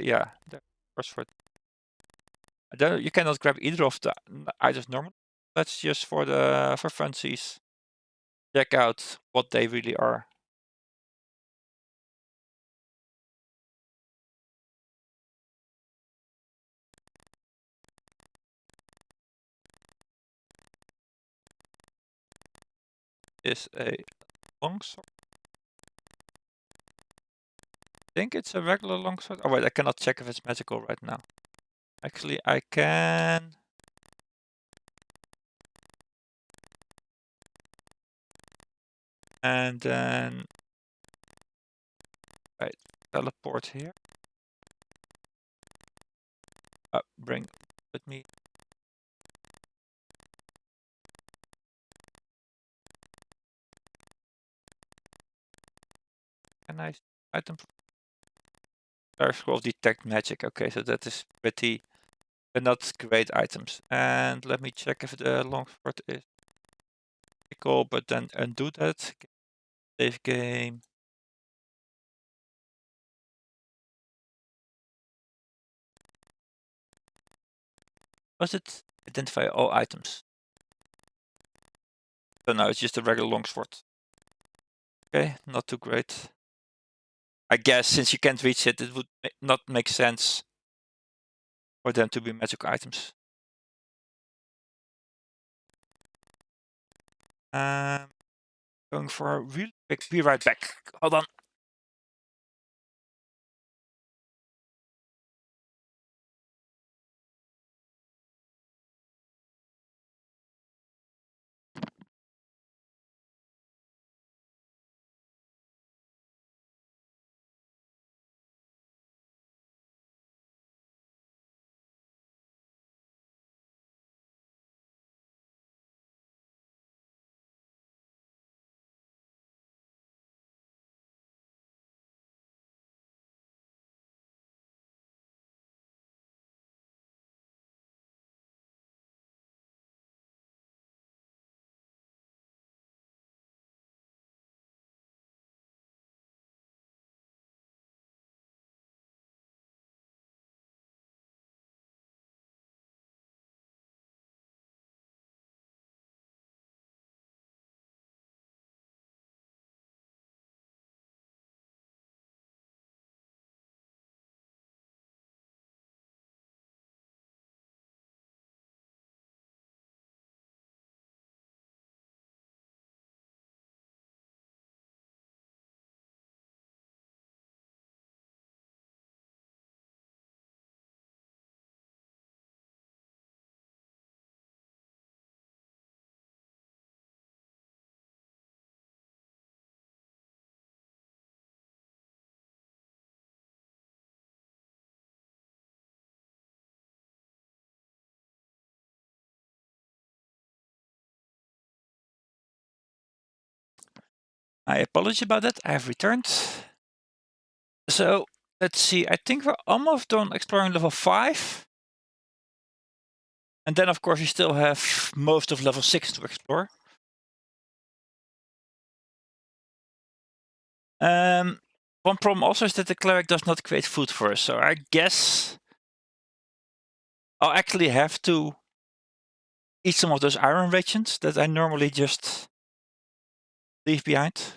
the short sword. I don't. You cannot grab either of the items normally. Let's just for funsies check out what they really are. Is a longsword. I think it's a regular longsword. Oh wait, I cannot check if it's magical right now. Actually, I can. And then right, teleport here. Bring with me. A nice item. Dark Scroll detect magic. Okay, so that is pretty. They're not great items. And let me check if the longsword is magical, but then undo that. Save game. Was it identify all items? So no, it's just a regular longsword. Okay, not too great. I guess since you can't reach it, it would not make sense for them to be magic items. Going for a real quick. Be right back. Hold on. I apologize about that. I have returned. So let's see. I think we're almost done exploring level 5. And then, of course, you still have most of level 6 to explore. One problem also is that the cleric does not create food for us. So I guess I'll actually have to eat some of those iron rations that I normally just leave behind.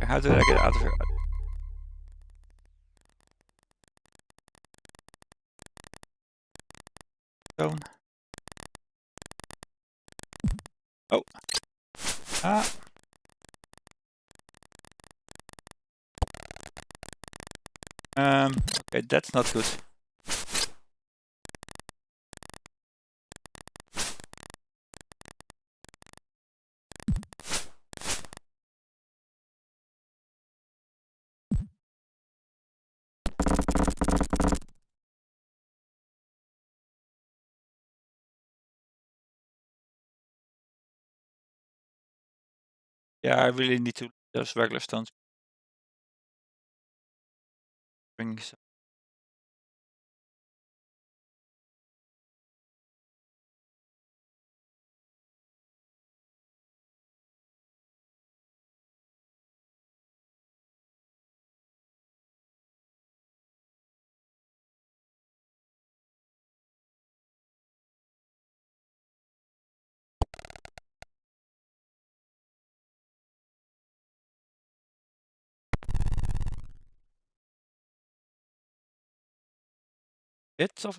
How did I get out of here? Stone. Oh. Ah. Okay, that's not good. Yeah, I really need to those regular stones. Bring some. Bits of.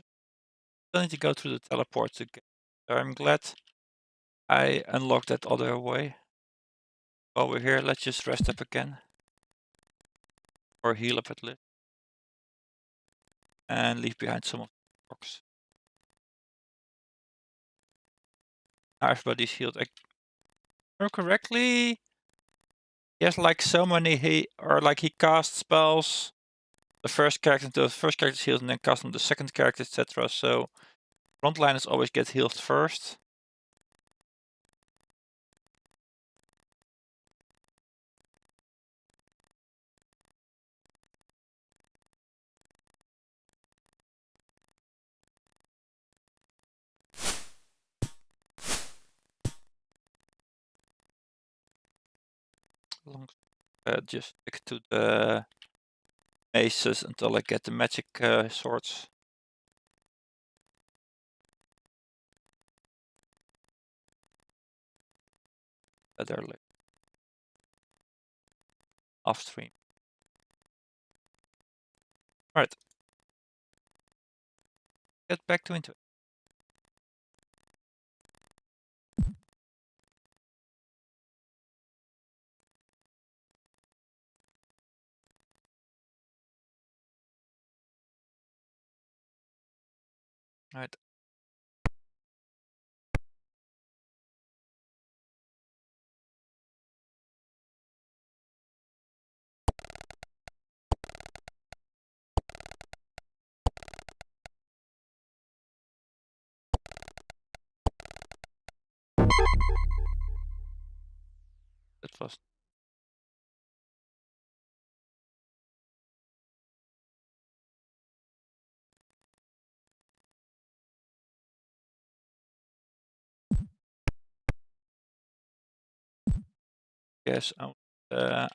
Don't need to go through the teleport to get. So I'm glad I unlocked that other way. While we're here, let's just rest up again. Or heal up at least. And leave behind some of the rocks. Now everybody's healed. I remember correctly. He has like so many he casts spells. The first character until the first character is healed and then cast on the second character, etc. So frontliners always get healed first. Just stick to the aces until I get the magic swords. Better like off stream. Right. Get back to into it. Right. That was yes.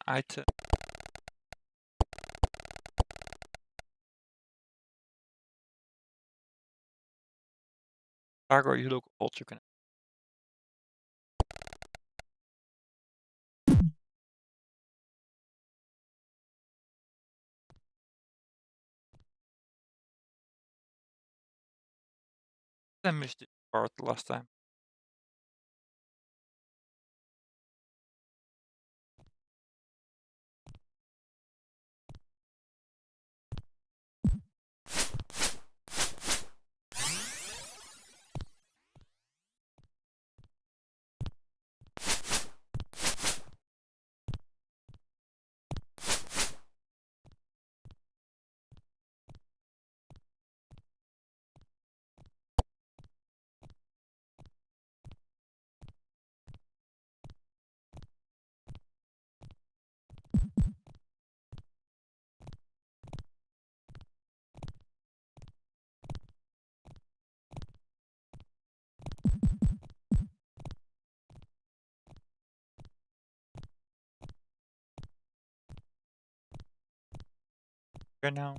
Item. Taghor, you look old. You can. I missed this part last time. Here now.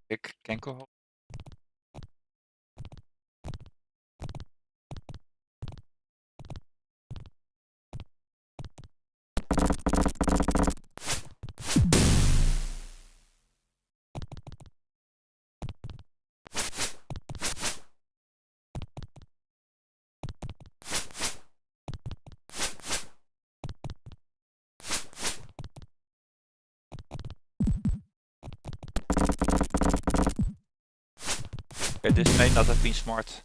Ik can go home. Okay, this may not have been smart.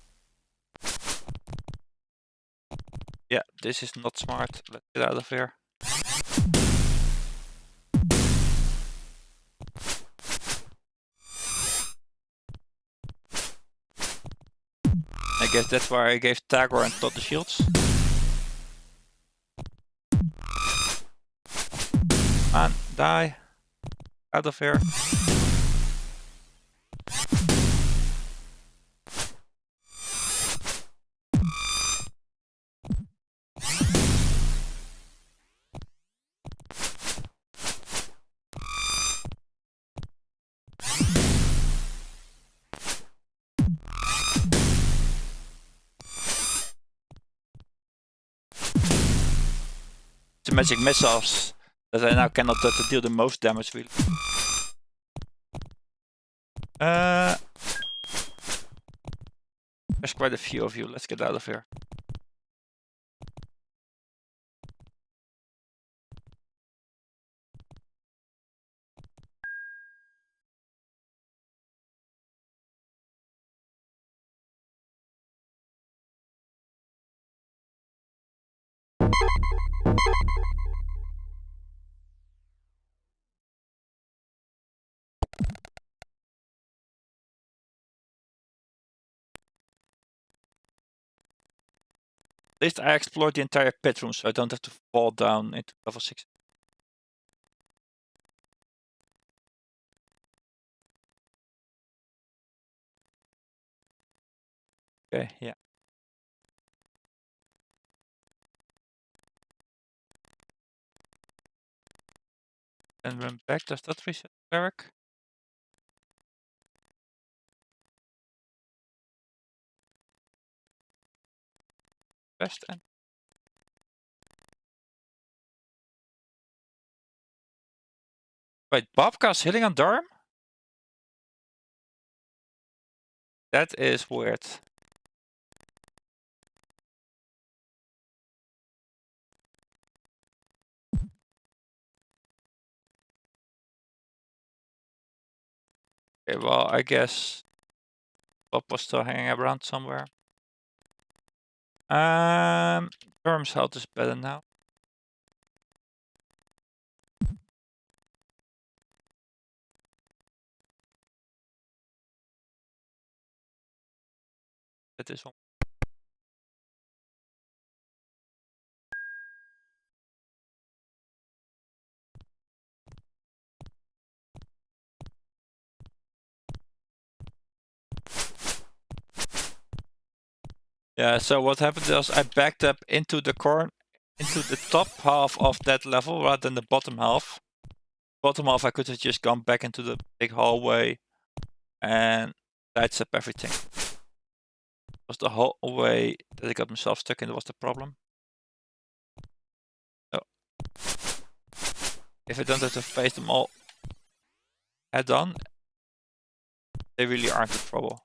Yeah, this is not smart. Let's get out of here. I guess that's why I gave Taghor and Todd the shields. Man, die. Out of here. The magic missiles that I now cannot deal the most damage really. There's quite a few of you. Let's get out of here. At least I explored the entire pit room, so I don't have to fall down into level 6. Okay, yeah. And run back. Does that reset barrack? Best end. Wait, Bobka's hitting on Durham? That is weird. Okay, well, I guess Bob was still hanging around somewhere. Durham's health is better now. That is one. Yeah, so what happened was I backed up into the top half of that level rather than the bottom half. Bottom half I could have just gone back into the big hallway and sidestep everything. It was the hallway that I got myself stuck in that was the problem. So if I don't have to face them all head on, they really aren't in trouble.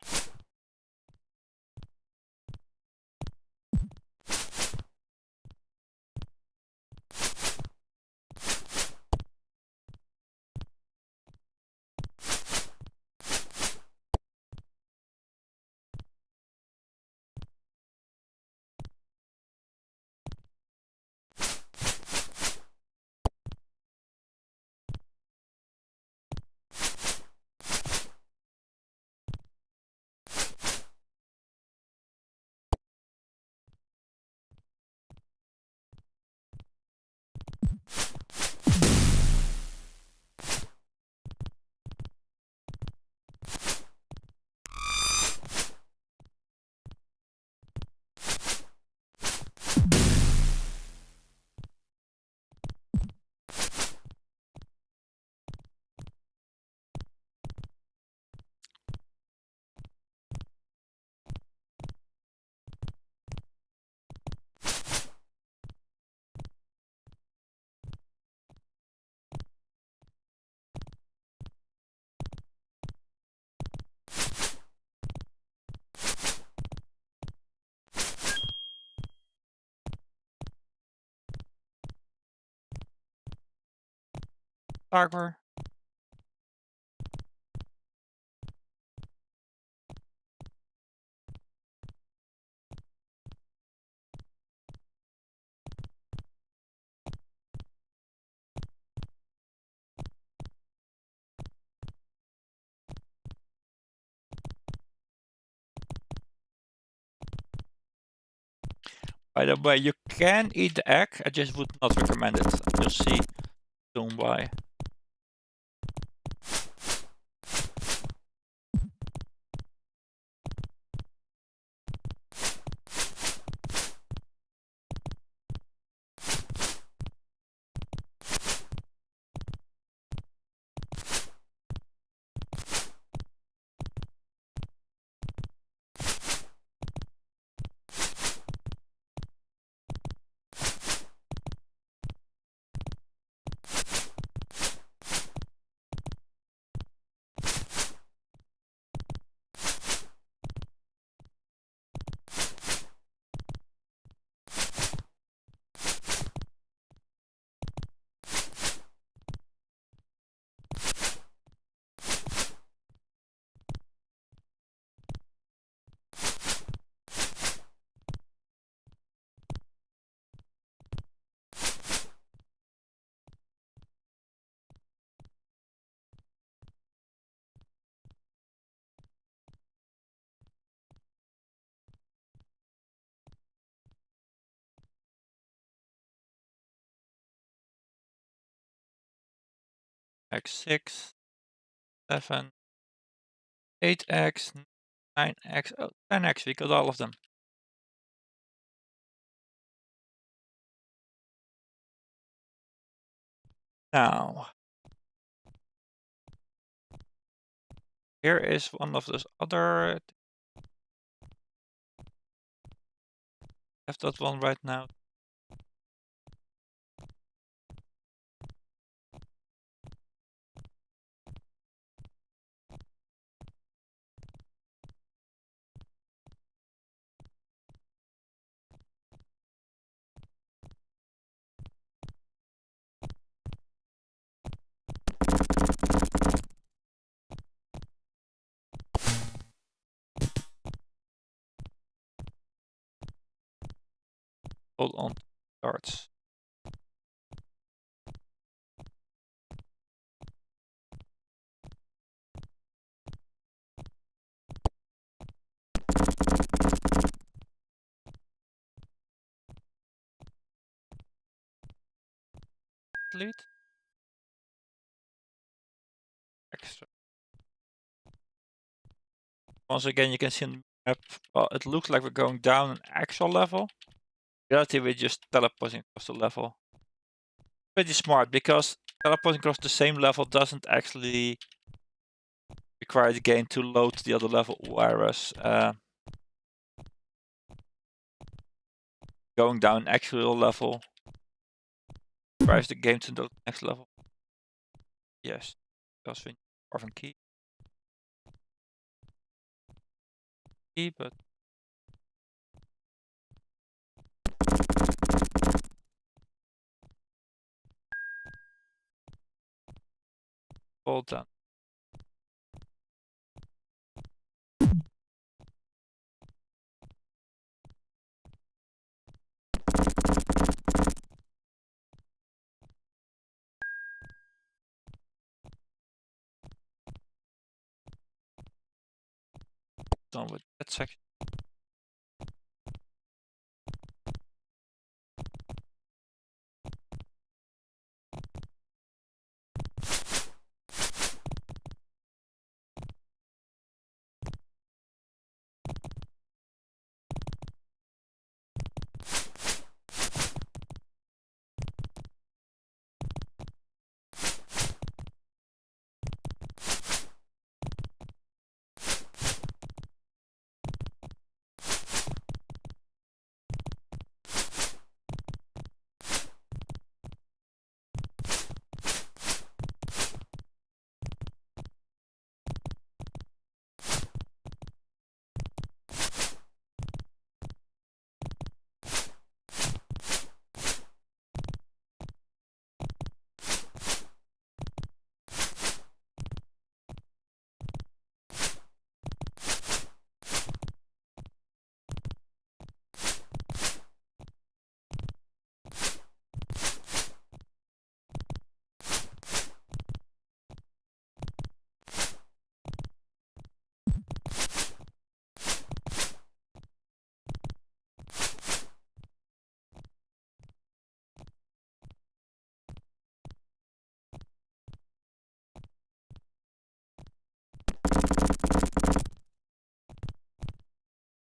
Taghor. By the way, you can eat the egg, I just would not recommend it. You'll see soon why. X6, 7, 8x, 9x, oh, 10x, we got all of them. Now, Here is one of those other. I have that one right now. Hold on to cards. Delete. Extra. Once again, you can see on the map, well, it looks like we're going down an actual level. In reality, we're just teleporting across the level. Pretty smart, because teleporting across the same level doesn't actually require the game to load the other level, whereas going down actual level requires the game to the next level. Yes, because we need Dwarven key, but all done. Done with that section.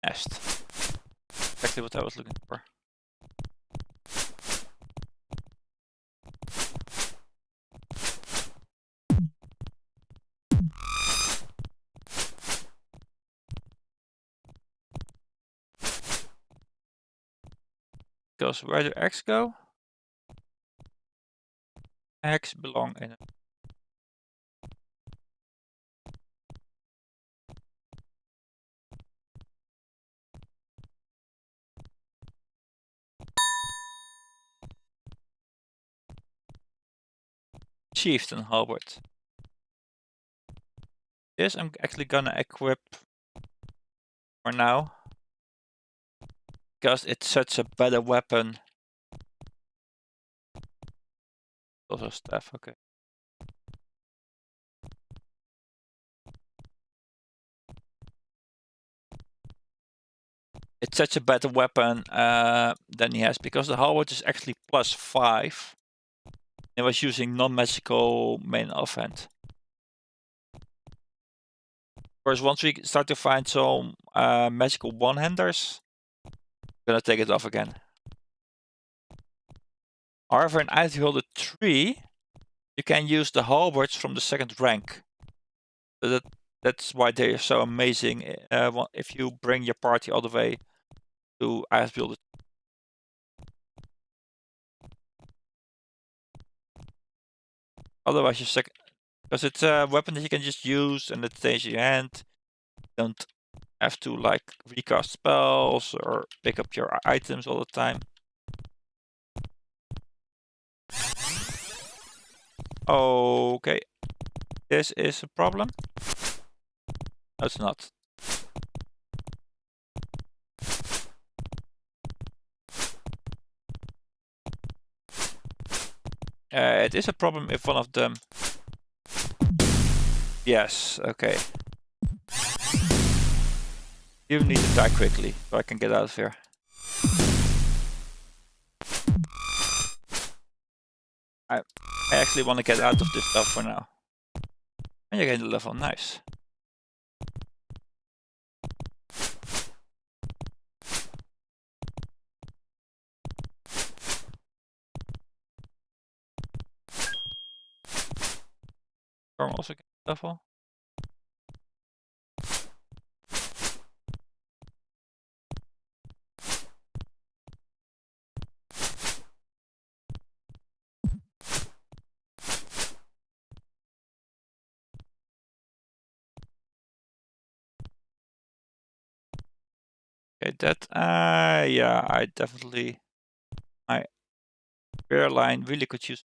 Nest. Exactly what I was looking for. Because where do eggs go? Eggs belong in a chieftain halberd. This I'm actually gonna equip for now, because it's such a better weapon. Also staff, okay. It's such a better weapon than he has, because the halberd is actually +5. It was using non-magical main offhand. Of course, once we start to find some magical one-handers, I'm gonna take it off again. However, in Item 3, you can use the halberds from the 2nd rank. So that That's why they are so amazing if you bring your party all the way to Ice Builder. Otherwise, you're stuck. Because it's a weapon that you can just use and it stays in your hand. You don't have to like recast spells or pick up your items all the time. Okay, this is a problem. No, it's not. It is a problem if one of them... Yes, okay. You need to die quickly so I can get out of here. I actually want to get out of this stuff for now. And you're getting the level, nice. Storm also get the level. Okay, that, yeah, I definitely, my rear line really could use.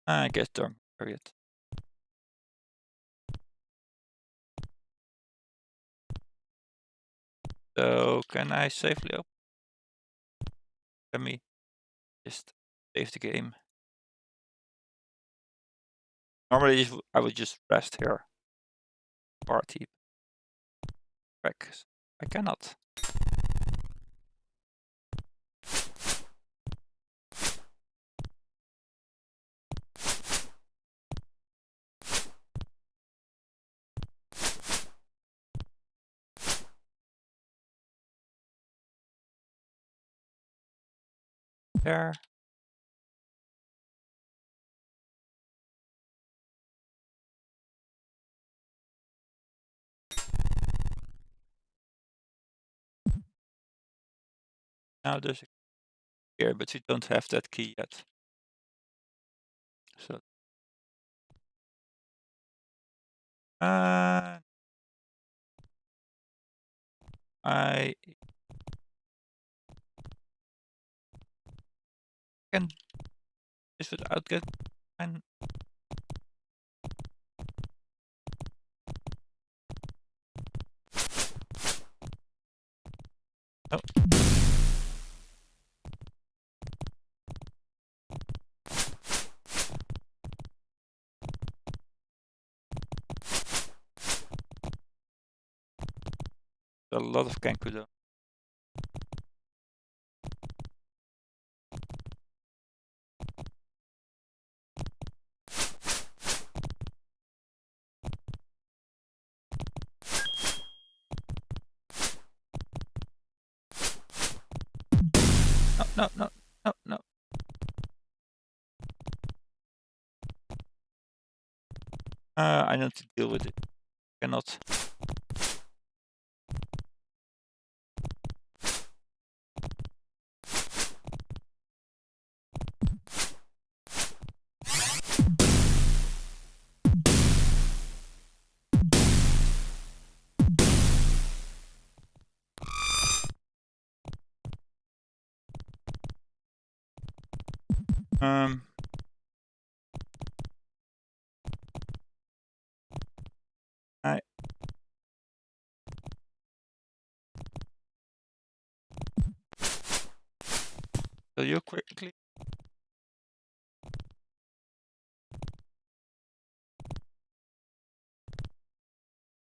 I guess Storm, period. So, can I safely open? Let me just save the game. Normally, I would just rest here. Party. Back. I cannot. There. Now there's a key here, but we don't have that key yet. So, I can this without get and oh. A lot of Kenku though. No, no, no, no, no. I need to deal with it. Cannot. I so you quickly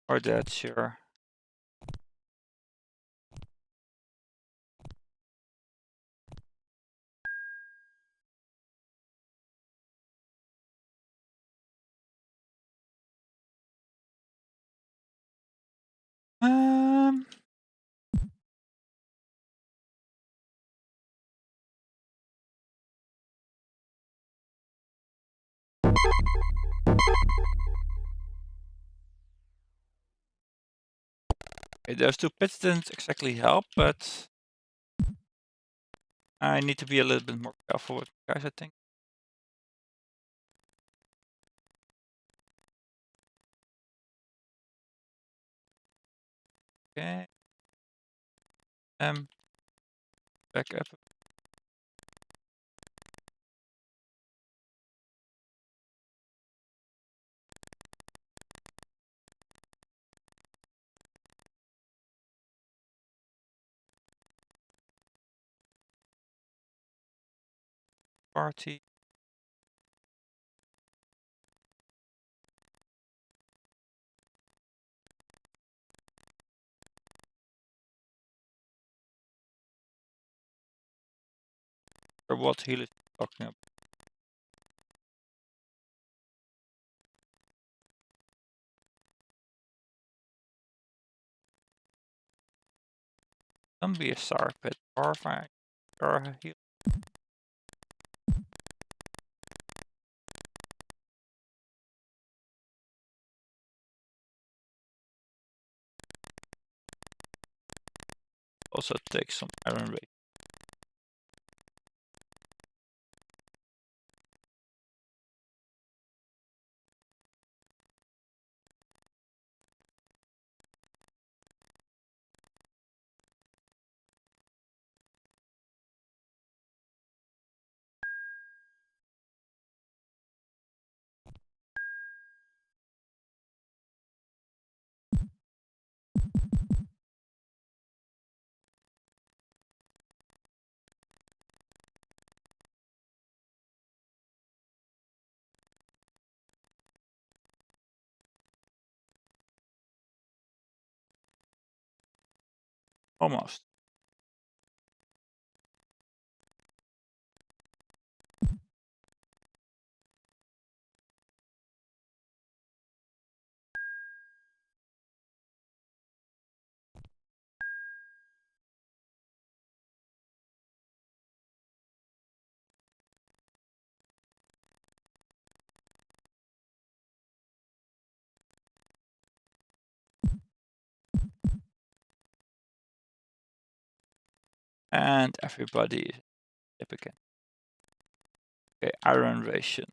or that sure. Um Okay, those two pits didn't exactly help, but I need to be a little bit more careful with guys, I think. Okay. Back up. Party. Or what he is talking about. Don't be a sour pit. Or fine. Or heal. Also take some iron rate. Almost. And everybody is up again. Okay, iron ration.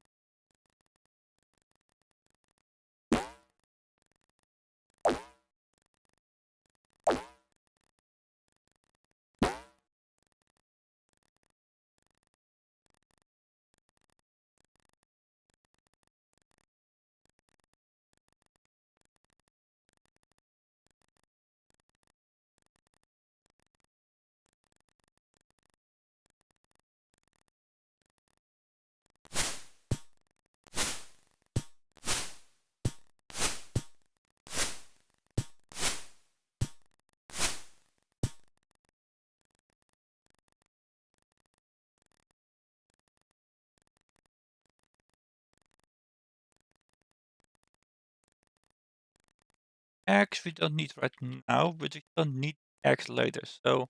Eggs we don't need right now, but we don't need eggs later. So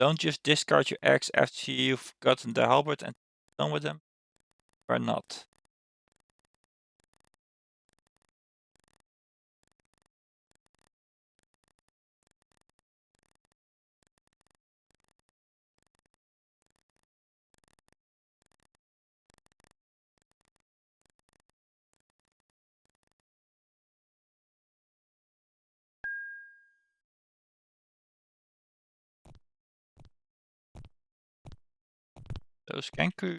don't just discard your eggs after you've gotten the halberd and done with them. Or not. Those Kenku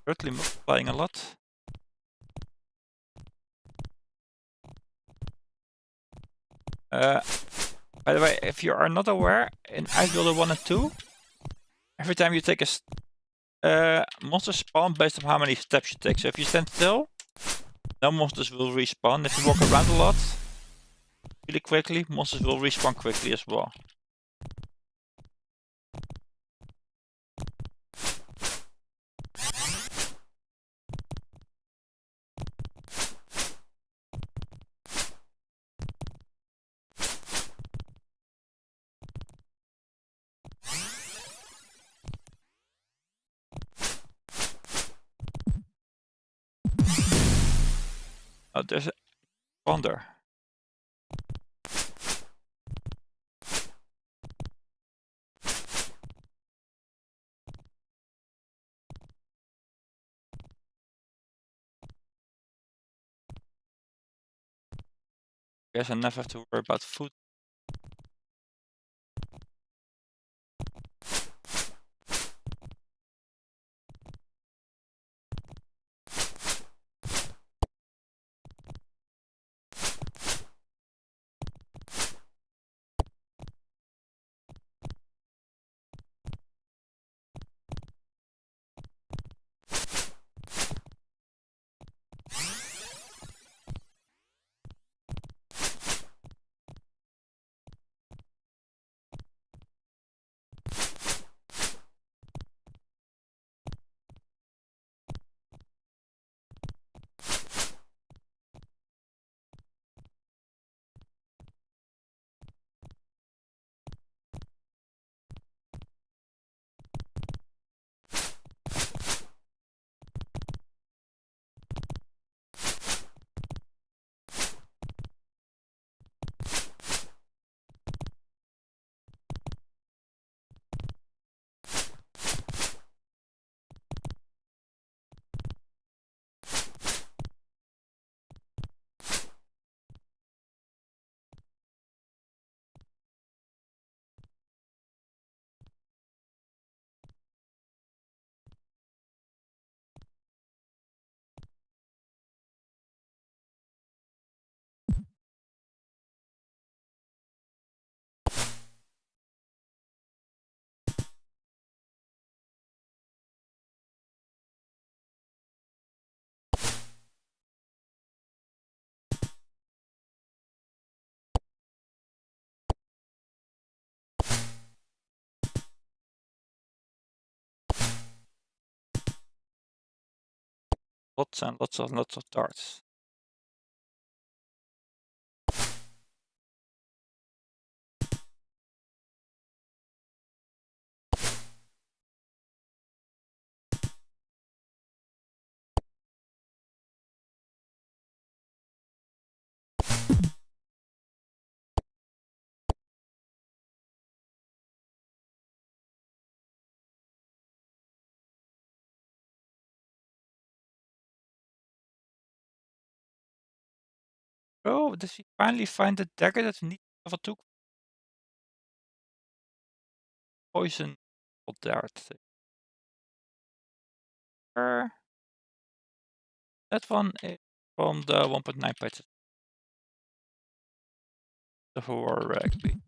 certainly multiplying a lot. By the way, if you are not aware, in Ice Builder 1 and 2, every time you take a monsters spawn based on how many steps you take. So if you stand still, no monsters will respawn. If you walk around a lot, really quickly, monsters will respawn quickly as well. Oh, there's a wonder. Guess I never have to worry about food. Lots and lots of darts. Oh, did we finally find the dagger that we need level 2 poison dart? That one is from the 1.9 patch. The horror rugby.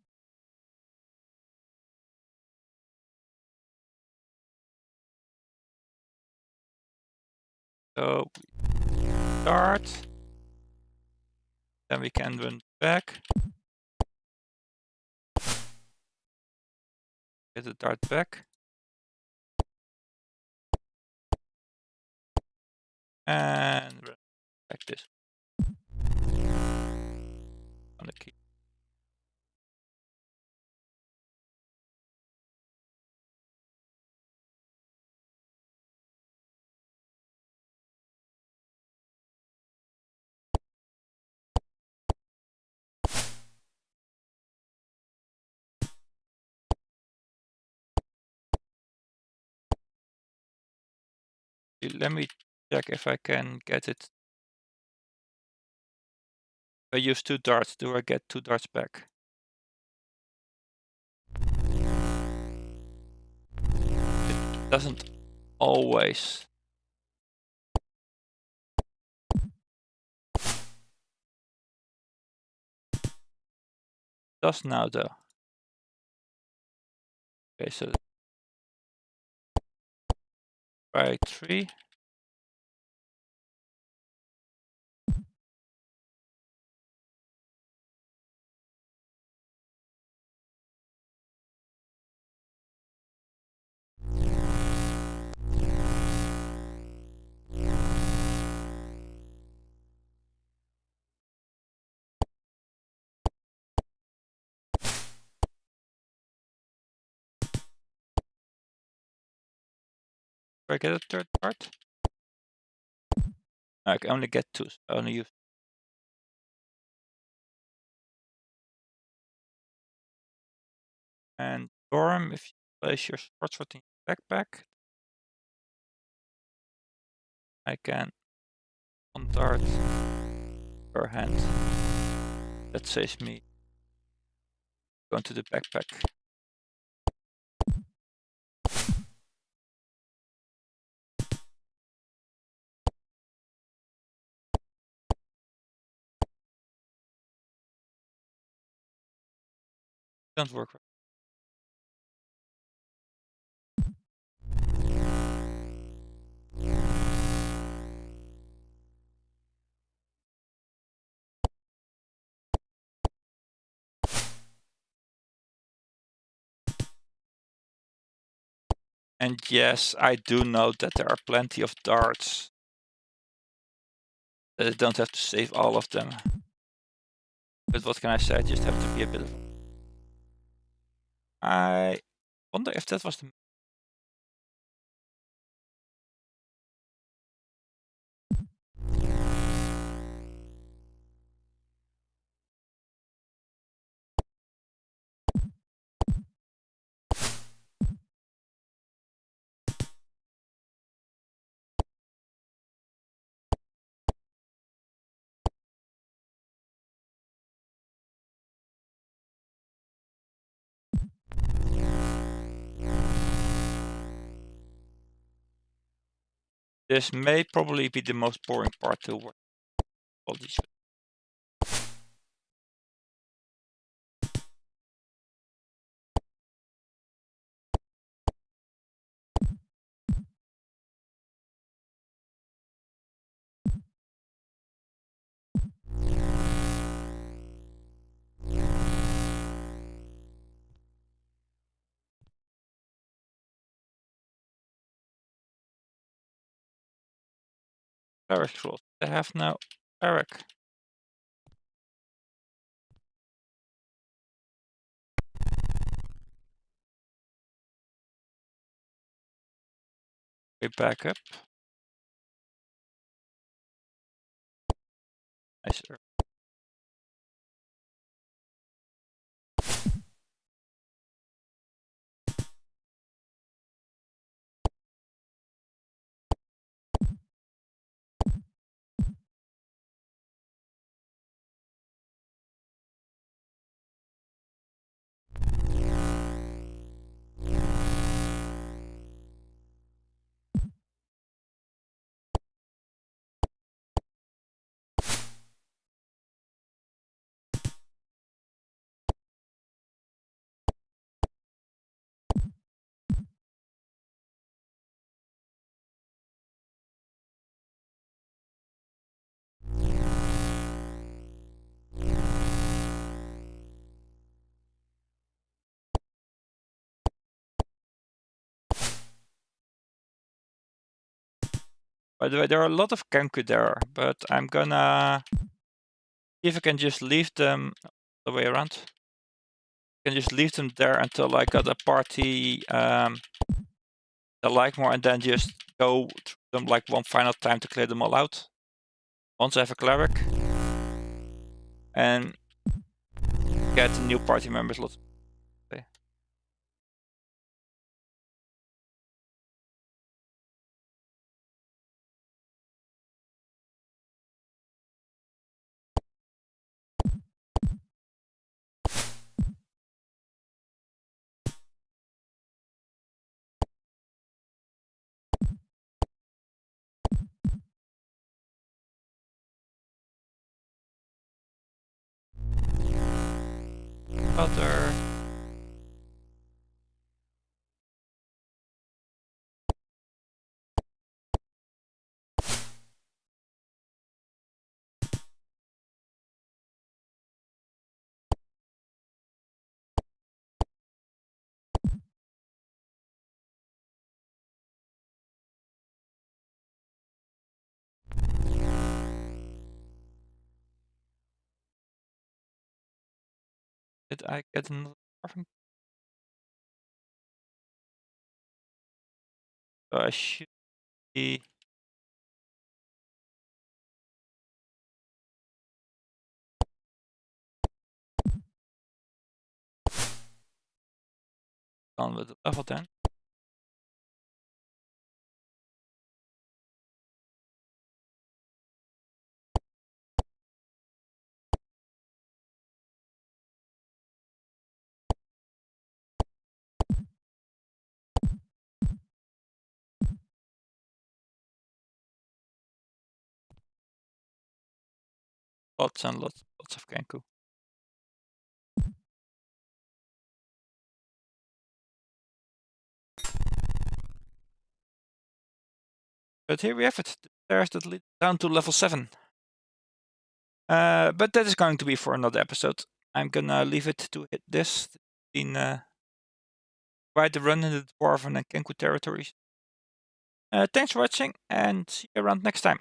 So start. Then we can run back. Get the dart back. And run back this. On the key. Let me check if I can get it. I use 2 darts. Do I get 2 darts back? It doesn't always. Does now though. Okay, so try 3. Do I get a 3rd dart? I can only get 2. So I only use And Storm, if you place your sword in your backpack, I can on dart per hand. That saves me going to the backpack. Don't work. And yes, I do know that there are plenty of darts. That I don't have to save all of them. But what can I say? I just have to be a bit of... I wonder if that was the... This may probably be the most boring part to work all these. Barrack scrolls. I have now barrack. We back up. Nice. By the way, there are a lot of Kenku there, but I'm gonna see if I can just leave them the way around. I can just leave them there until I got a party I like more, and then just go through them like one final time to clear them all out. Once I have a cleric, and get new party members. Lots. Okay. Other. Did I get another carving? So I should be. done with the level then. Lots and lots of Kenku. But here we have it. There's that lead down to level 7. But that is going to be for another episode. I'm gonna leave it to hit this in quite the run in the Dwarven and Kenku territories. Thanks for watching and see you around next time.